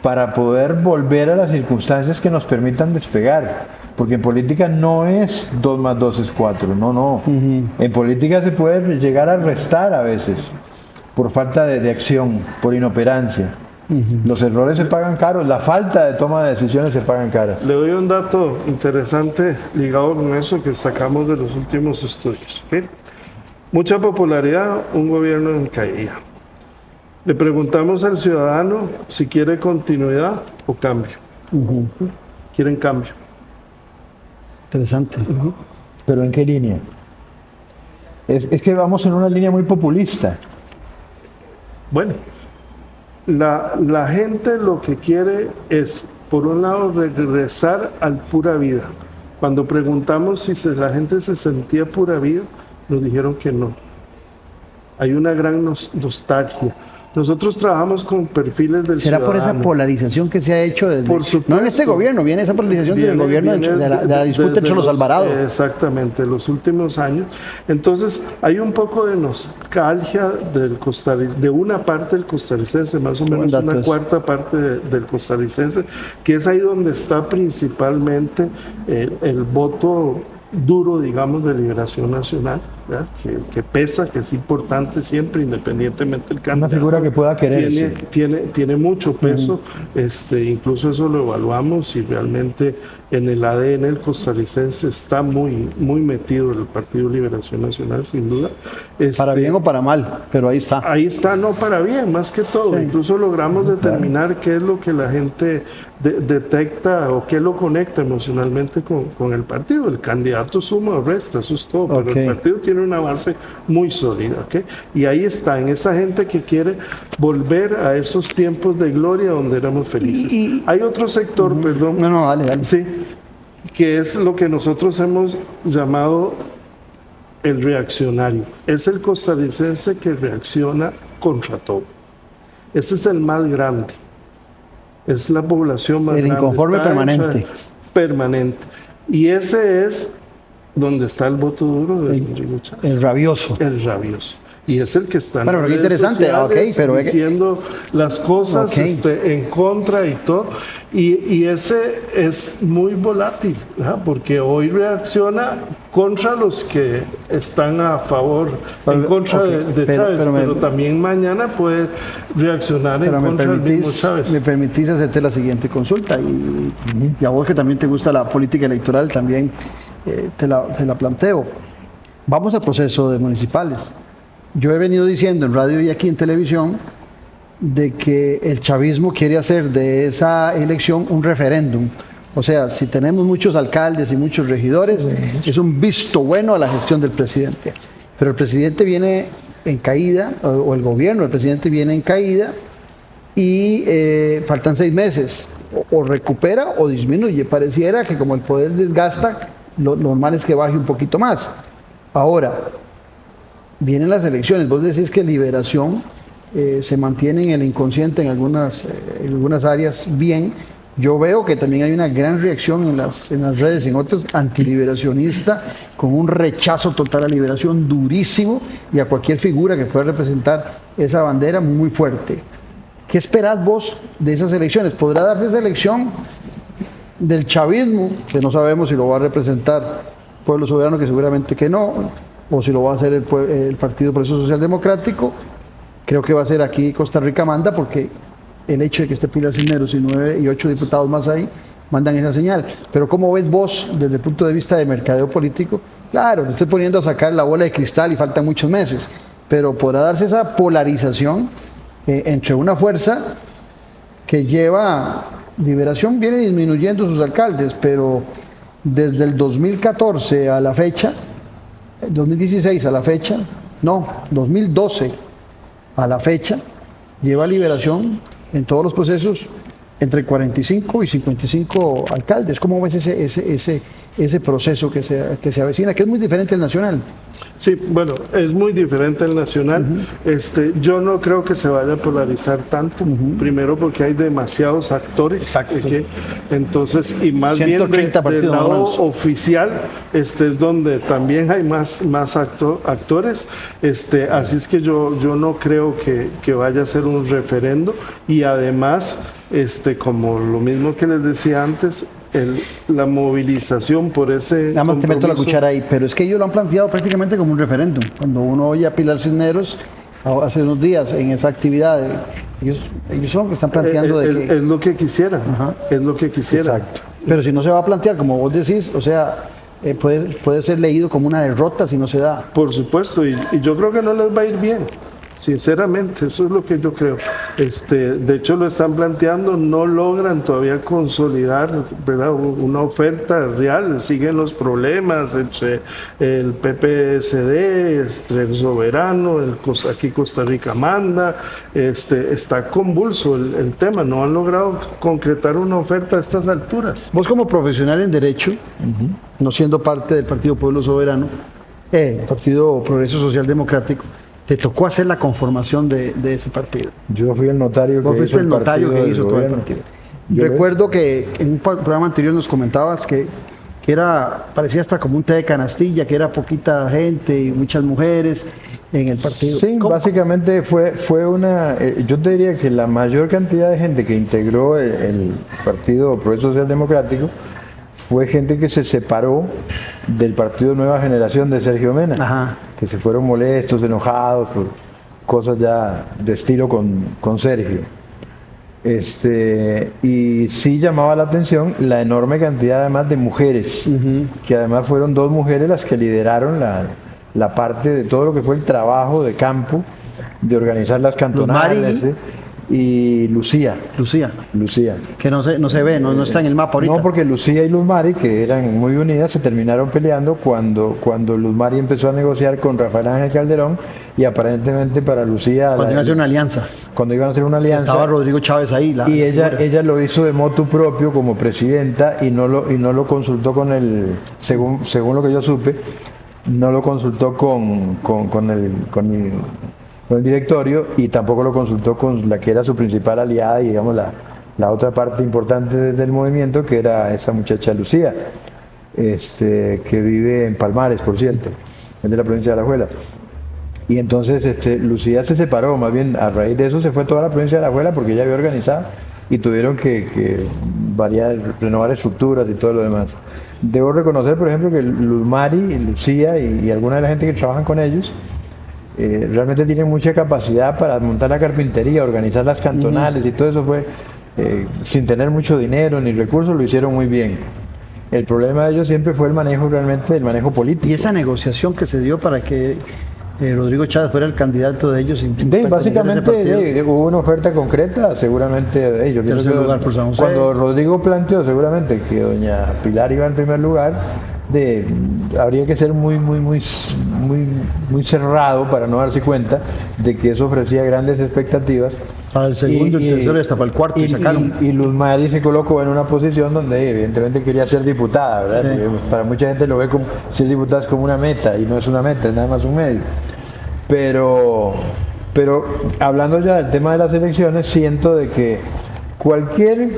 para poder volver a las circunstancias que nos permitan despegar. Porque en política no es 2 más 2 es 4, no. En política se puede llegar a restar a veces, por falta de acción, por inoperancia. Los errores se pagan caros, la falta de toma de decisiones se pagan caras. Le doy un dato interesante ligado con eso que sacamos de los últimos estudios. ¿Ok? Mucha popularidad, un gobierno en caída. Le preguntamos al ciudadano si quiere continuidad o cambio. Quieren cambio. Interesante. ¿Pero en qué línea? Es que vamos en una línea muy populista. Bueno, la gente lo que quiere es, por un lado, regresar al pura vida. Cuando preguntamos si la gente se sentía pura vida, nos dijeron que no. Hay una gran nostalgia. Nosotros trabajamos con perfiles del ¿Será por esa ciudadano. polarización que se ha hecho desde, Por supuesto. no en este gobierno, viene esa polarización del gobierno de la disputa entre los Alvarado? Exactamente, los últimos años. Entonces, hay un poco de nostalgia de una parte del costarricense, más o menos dato una ese. cuarta parte del costarricense, que es ahí donde está principalmente el voto duro, digamos, de Liberación Nacional, ¿verdad? Que pesa, que es importante siempre, independientemente del candidato. Una figura que pueda quererse. Tiene mucho peso, incluso eso lo evaluamos y realmente en el ADN el costarricense está muy, muy metido en el Partido Liberación Nacional, sin duda. Para bien o para mal, pero ahí está. Ahí está, no para bien, más que todo. Sí. Incluso logramos determinar qué es lo que la gente detecta o qué lo conecta emocionalmente con el partido. El candidato suma o resta, eso es todo, pero Ok. el partido tiene una base muy sólida. ¿Ok? Y ahí está, en esa gente que quiere volver a esos tiempos de gloria donde éramos felices. Hay otro sector, perdón. No, dale. Sí, que es lo que nosotros hemos llamado el reaccionario. Es el costarricense que reacciona contra todo. Ese es el más grande. Es la población más El grande. inconforme Está permanente. hecha permanente. Y ese es donde está el voto duro de Rodrigo Chávez. El rabioso. El rabioso. Y es el que está en Bueno, pero qué redes interesante, sociales ok, pero es que- diciendo las cosas Ok. en contra y todo. Y ese es muy volátil, ¿verdad? Porque hoy reacciona contra los que están a favor, en contra ok, de pero- Chávez, pero pero, me- también mañana puede reaccionar en Pero contra del mismo Chávez. me permitís hacerte la siguiente consulta y a vos que también te gusta la política electoral también te la planteo. Vamos al proceso de municipales. Yo he venido diciendo en radio y aquí en televisión de que el chavismo quiere hacer de esa elección un referéndum. O sea, si tenemos muchos alcaldes y muchos regidores, es un visto bueno a la gestión del presidente. Pero el presidente viene en caída, o el gobierno del presidente viene en caída, y faltan 6 meses. O recupera o disminuye. Pareciera que como el poder desgasta, lo normal es que baje un poquito más. Ahora, vienen las elecciones. Vos decís que Liberación se mantiene en el inconsciente en algunas áreas bien, Yo veo que también hay una gran reacción en las redes y en otros antiliberacionista, con un rechazo total a la liberación durísimo y a cualquier figura que pueda representar esa bandera muy fuerte. ¿Qué esperás vos de esas elecciones? ¿Podrá darse esa elección del chavismo, que no sabemos si lo va a representar Pueblo Soberano, que seguramente que no, o si lo va a hacer el Partido Progreso Social Democrático? Creo que va a ser aquí Costa Rica manda, porque el hecho de que esté Pilar Cisneros y 9 y 8 diputados más ahí mandan esa señal. Pero ¿cómo ves vos desde el punto de vista de mercadeo político? Claro, te estoy poniendo a sacar la bola de cristal y faltan muchos meses, pero podrá darse esa polarización entre una fuerza que lleva Liberación, viene disminuyendo sus alcaldes, pero desde el 2014 a la fecha, 2016 a la fecha, no, 2012 a la fecha, lleva Liberación en todos los procesos entre 45 y 55 alcaldes. ¿Cómo ves ese proceso que se avecina, que es muy diferente al nacional? Sí, bueno, es muy diferente al nacional. Yo no creo que se vaya a polarizar tanto, primero porque hay demasiados actores. Entonces, y más bien del lado oficial, es donde también hay más actores. Así es que yo no creo que vaya a ser un referendo, y además, como lo mismo que les decía antes, la movilización por ese nada más te meto la cuchara ahí, pero es que ellos lo han planteado prácticamente como un referéndum. Cuando uno oye a Pilar Cisneros hace unos días en esa actividad, ellos son los que están planteando es lo que quisiera. Es lo que quisiera. Exacto. Pero si no se va a plantear como vos decís, o sea, puede ser leído como una derrota si no se da. Por supuesto, y yo creo que no les va a ir bien. Sinceramente, eso es lo que yo creo. De hecho, lo están planteando, no logran todavía consolidar, ¿verdad?, una oferta real. Siguen los problemas entre el PPSD, el Soberano, aquí Costa Rica manda. Está convulso el tema. No han logrado concretar una oferta a estas alturas. Vos, como profesional en Derecho, no siendo parte del Partido Pueblo Soberano, el Partido Progreso Social Democrático, te tocó hacer la conformación de ese partido. Yo fui el notario que hizo el partido todo el partido. Recuerdo que en un programa anterior nos comentabas que parecía hasta como un té de canastilla, que era poquita gente y muchas mujeres en el partido. Sí, básicamente fue yo te diría que la mayor cantidad de gente que integró el Partido Progreso Social Democrático fue gente que se separó del Partido Nueva Generación de Sergio Mena, que se fueron molestos, enojados por cosas ya de estilo con Sergio. Y sí llamaba la atención la enorme cantidad además de mujeres, que además fueron 2 mujeres las que lideraron la parte de todo lo que fue el trabajo de campo, de organizar las cantonales. Y Lucía. Que no se ve, no está en el mapa ahorita. No, porque Lucía y Luz Mari, que eran muy unidas, se terminaron peleando cuando Luz Mari empezó a negociar con Rafael Ángel Calderón, y aparentemente para Lucía... Cuando iban a hacer una alianza. Cuando iban a hacer una alianza. Estaba Rodrigo Chávez ahí. Y ella lo hizo de motu propio como presidenta, y no lo consultó con según lo que yo supe, no lo consultó con el directorio, y tampoco lo consultó con la que era su principal aliada y, digamos, la otra parte importante del movimiento, que era esa muchacha Lucía, que vive en Palmares, por cierto, es de la provincia de Alajuela. Y entonces Lucía se separó, más bien a raíz de eso se fue toda la provincia de Alajuela, porque ella había organizado, y tuvieron que renovar estructuras y todo lo demás. Debo reconocer, por ejemplo, que Luz Mari, Lucía y alguna de la gente que trabajan con ellos realmente tienen mucha capacidad para montar la carpintería, organizar las cantonales, y todo eso fue sin tener mucho dinero ni recursos, lo hicieron muy bien. El problema de ellos siempre fue el manejo político. Y esa negociación que se dio para que Rodrigo Chávez fuera el candidato de ellos. Básicamente hubo una oferta concreta, seguramente de ellos. Cuando Rodrigo planteó seguramente que doña Pilar iba en primer lugar, habría que ser muy cerrado para no darse cuenta de que eso ofrecía grandes expectativas. Para el segundo, el tercero y hasta para el cuarto sacaron. Y Luz Mari se colocó en una posición donde evidentemente quería ser diputada, ¿verdad? Sí. Para mucha gente lo ve como ser diputada es como una meta, y no es una meta, es nada más un medio. Pero hablando ya del tema de las elecciones, siento de que cualquier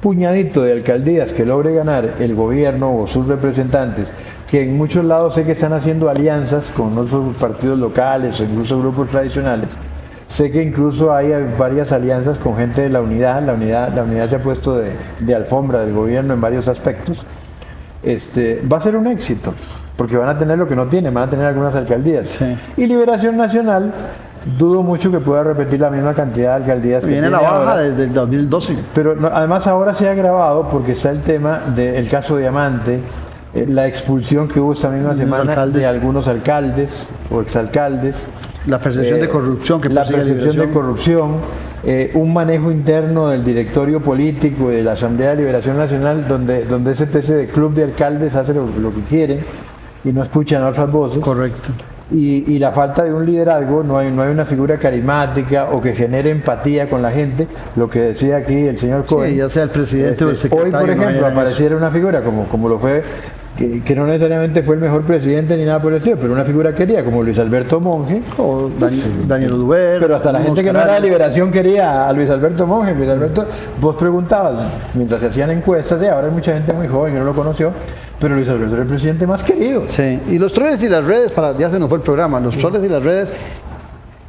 puñadito de alcaldías que logre ganar el gobierno o sus representantes, que en muchos lados sé que están haciendo alianzas con otros partidos locales o incluso grupos tradicionales. Sé que incluso hay varias alianzas con gente de la unidad. La unidad se ha puesto de alfombra del gobierno en varios aspectos. Va a ser un éxito, porque van a tener lo que no tienen, van a tener algunas alcaldías. Sí. Y Liberación Nacional, dudo mucho que pueda repetir la misma cantidad de alcaldías que Viene tiene la baja ahora. desde el 2012. Pero además ahora se ha agravado porque está el tema del caso Diamante, la expulsión que hubo esta misma semana alcaldes. de algunos alcaldes o exalcaldes. La percepción de corrupción que la persigue percepción de Liberación. corrupción, un manejo interno del directorio político y de la Asamblea de Liberación Nacional donde ese especie de club de alcaldes hace lo que quieren y no escuchan otras voces. Correcto. Y la falta de un liderazgo, no hay una figura carismática o que genere empatía con la gente, lo que decía aquí el señor Cohen. Sí, ya sea el presidente o el Hoy, secretario. por no ejemplo, vayan a eso. apareciera una figura como lo fue, que no necesariamente fue el mejor presidente ni nada por el estilo, pero una figura querida como Luis Alberto Monge, O Daniel Oduber. pero hasta la gente que no era de Liberación quería a Luis Alberto Monge. Luis Alberto, vos preguntabas, mientras se hacían encuestas, ahora hay mucha gente muy joven que no lo conoció, pero Luis Alberto era el presidente más querido. Sí, y los troles y las redes, ya se nos fue el programa, los troles y las redes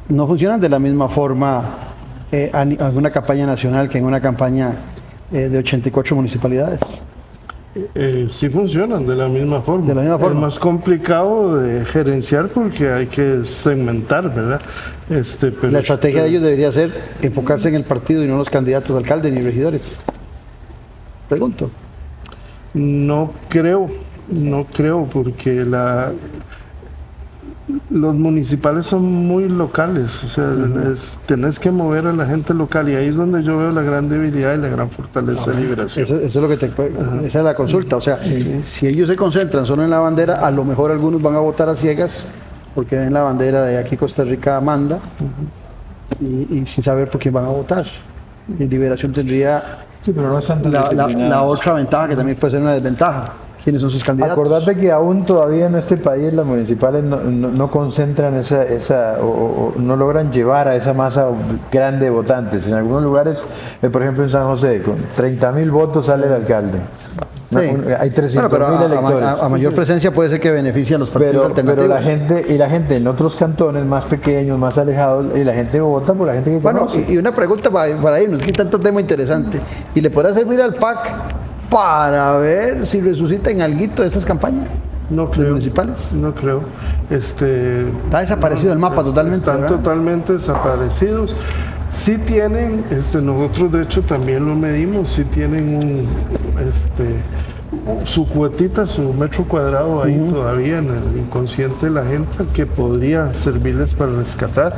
no funcionan de la misma forma en alguna campaña nacional que en una campaña de 84 municipalidades. Sí funcionan de la misma forma. De la misma forma. Es más complicado de gerenciar porque hay que segmentar, ¿verdad? Pero La estrategia de ellos debería ser enfocarse en el partido y no en los candidatos a alcalde ni regidores. Pregunto. No creo porque los municipales son muy locales, o sea, tenés que mover a la gente local y ahí es donde yo veo la gran debilidad y la gran fortaleza de Liberación. Eso es lo que esa es la consulta. O sea, si ellos se concentran solo en la bandera, a lo mejor algunos van a votar a ciegas porque ven la bandera de aquí Costa Rica manda y sin saber por quién van a votar. Y Liberación tendría Sí, pero no están tan la disciplinados. otra ventaja que también puede ser una desventaja. ¿Quiénes son sus candidatos? Acordate que aún todavía en este país las municipales no concentran o no logran llevar a esa masa grande de votantes. En algunos lugares, por ejemplo en San José, con 30.000 votos sale el alcalde. Sí. Hay 300.000 Bueno, pero electores. a mayor presencia puede ser que beneficie a los partidos Pero alternativos. la gente en otros cantones más pequeños, más alejados, y la gente vota por la gente que Bueno, conoce. y una pregunta para irnos, que tanto tema interesante. ¿Y le podrá servir al PAC para ver si resucitan alguito de estas campañas No creo. municipales? No creo. Está desaparecido el mapa totalmente. Están ¿verdad? totalmente desaparecidos. Sí tienen, nosotros de hecho también lo medimos, sí tienen su cuotita, su metro cuadrado ahí todavía en el inconsciente de la gente que podría servirles para rescatar.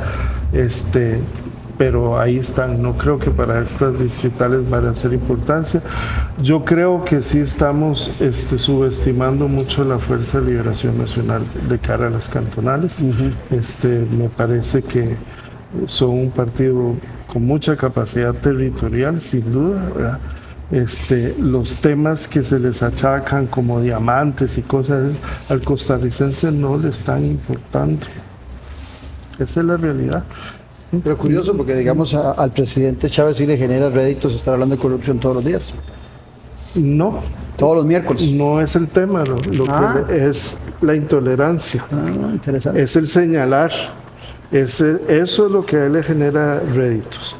Pero ahí están, no creo que para estas distritales vaya a ser importancia. Yo creo que sí estamos subestimando mucho la Fuerza de Liberación Nacional de cara a las cantonales. Me parece que son un partido con mucha capacidad territorial, sin duda, ¿verdad? Los temas que se les achacan como diamantes y cosas, al costarricense no le están importando. Esa es la realidad. Pero curioso porque, digamos, al presidente Chávez sí le genera réditos estar hablando de corrupción todos los días, No, todos los miércoles. no es el tema, lo que es la intolerancia, Interesante. es el señalar, eso es lo que a él le genera réditos,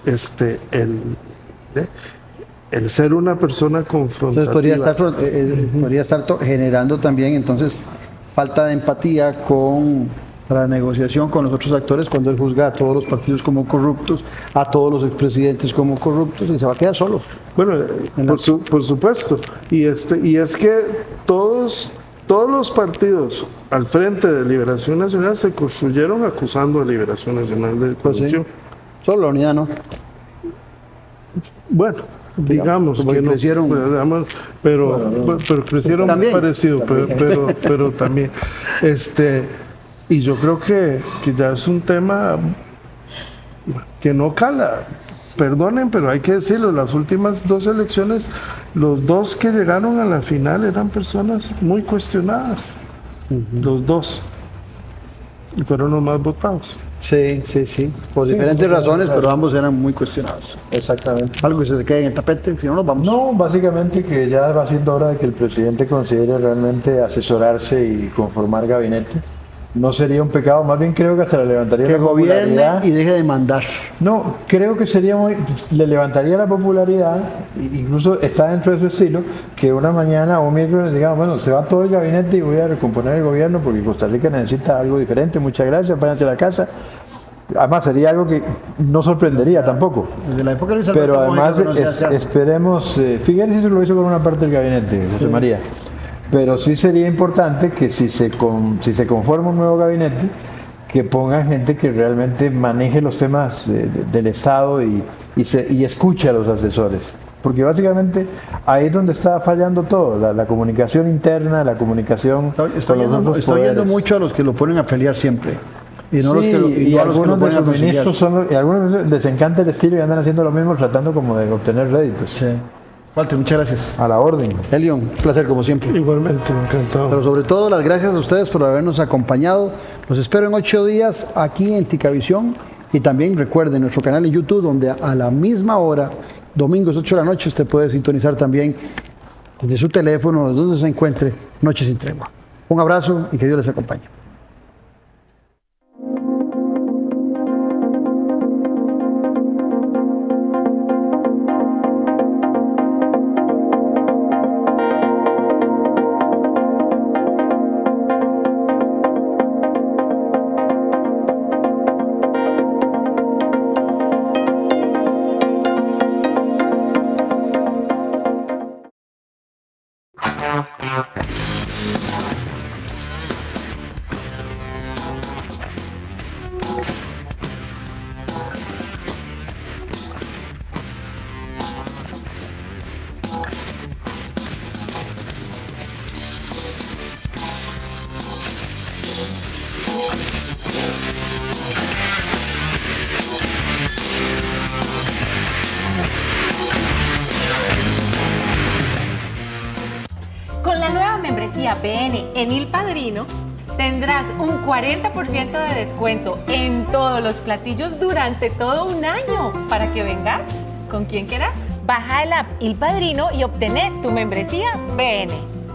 el ser una persona confrontativa. Entonces podría estar generando también entonces falta de empatía para la negociación con los otros actores cuando él juzga a todos los partidos como corruptos, a todos los expresidentes como corruptos y se va a quedar solo. Bueno, por supuesto. Y es que todos los partidos al frente de Liberación Nacional se construyeron acusando a Liberación Nacional de corrupción. Solo la unidad no. Bueno, digamos como que no, crecieron. pero crecieron muy También. parecido, pero también. Y yo creo que ya es un tema que no cala. Perdonen, pero hay que decirlo, las últimas dos elecciones, los dos que llegaron a la final eran personas muy cuestionadas. Los dos. y fueron los más votados. Sí, sí, sí. Por diferentes razones, pero ambos eran muy cuestionados. Exactamente. Algo que se te quede en el tapete, si no nos vamos. No, básicamente que ya va siendo hora de que el presidente considere realmente asesorarse y conformar gabinete. No sería un pecado, más bien creo que hasta le levantaría Que la gobierne popularidad. y deje de mandar. No, creo que sería le levantaría la popularidad, incluso está dentro de su estilo, que una mañana o un miércoles digamos, bueno, se va todo el gabinete y voy a recomponer el gobierno porque Costa Rica necesita algo diferente, muchas gracias, váyanse a la casa. Además sería algo que no sorprendería tampoco. Desde la época de Luis Pero Alberto además Mojica, que no se hace. esperemos, Figueres eso lo hizo con una parte del gabinete, José María. Pero sí sería importante que si se conforma un nuevo gabinete, que pongan gente que realmente maneje los temas del Estado y escuche a los asesores. Porque básicamente ahí es donde está fallando todo, la comunicación interna, la comunicación Estoy con los otros yendo poderes. mucho a los que lo ponen a pelear siempre. Y no Sí, los que lo, y y no a los que lo algunos de ponen a sus conciliar. ministros y algunos les encanta el estilo y andan haciendo lo mismo tratando como de obtener réditos. Sí. Walter, muchas gracias. A la orden. Elion, un placer como siempre. Igualmente, encantado. Pero sobre todo las gracias a ustedes por habernos acompañado. Los espero en 8 días aquí en Ticavisión y también recuerden nuestro canal en YouTube donde a la misma hora, domingos 8 de la noche, usted puede sintonizar también desde su teléfono, desde donde se encuentre, Noche sin Tregua. Un abrazo y que Dios les acompañe. Con la nueva membresía PN en Il Padrino, tendrás un 40% de descuento en todos los platillos durante todo un año para que vengas con quien quieras. Baja el app Il Padrino y obtener tu membresía PN.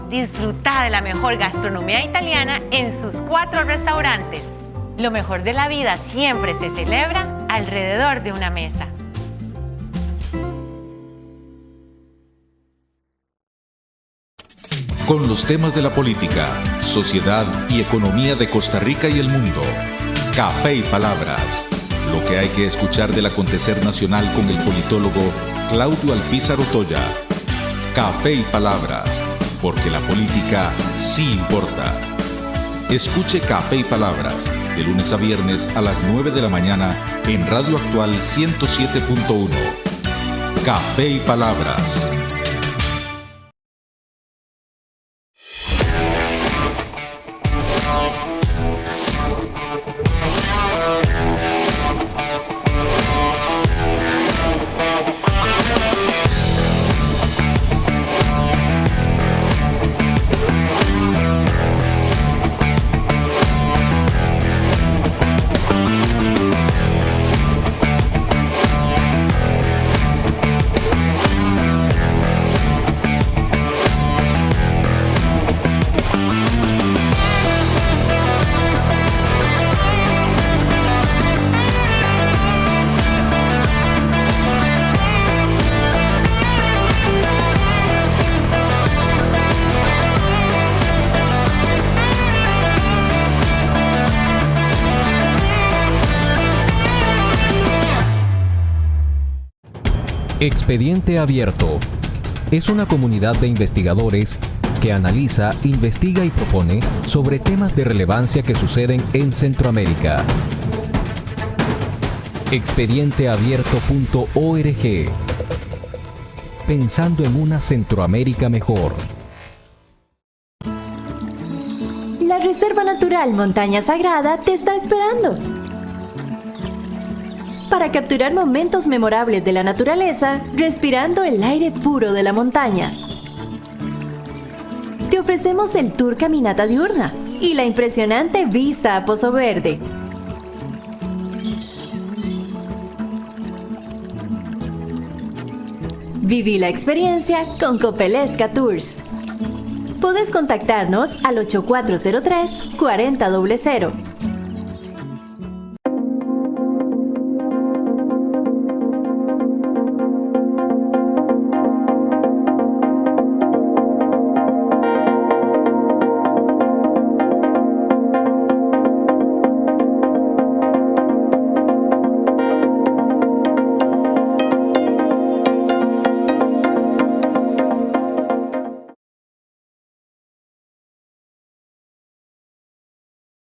Disfruta de la mejor gastronomía italiana en sus 4 restaurantes. Lo mejor de la vida siempre se celebra alrededor de una mesa. Con los temas de la política, sociedad y economía de Costa Rica y el mundo. Café y Palabras. Lo que hay que escuchar del acontecer nacional con el politólogo Claudio Alpizar Otoya. Café y Palabras, porque la política sí importa. Escuche Café y Palabras, de lunes a viernes a las 9 de la mañana en Radio Actual 107.1. Café y Palabras. Expediente Abierto es una comunidad de investigadores que analiza, investiga y propone sobre temas de relevancia que suceden en Centroamérica. Expedienteabierto.org. Pensando en una Centroamérica mejor. La Reserva Natural Montaña Sagrada te está esperando. Para capturar momentos memorables de la naturaleza, respirando el aire puro de la montaña. Te ofrecemos el Tour Caminata Diurna, y la impresionante vista a Pozo Verde. Viví la experiencia con Copelesca Tours. Puedes contactarnos al 8403-4000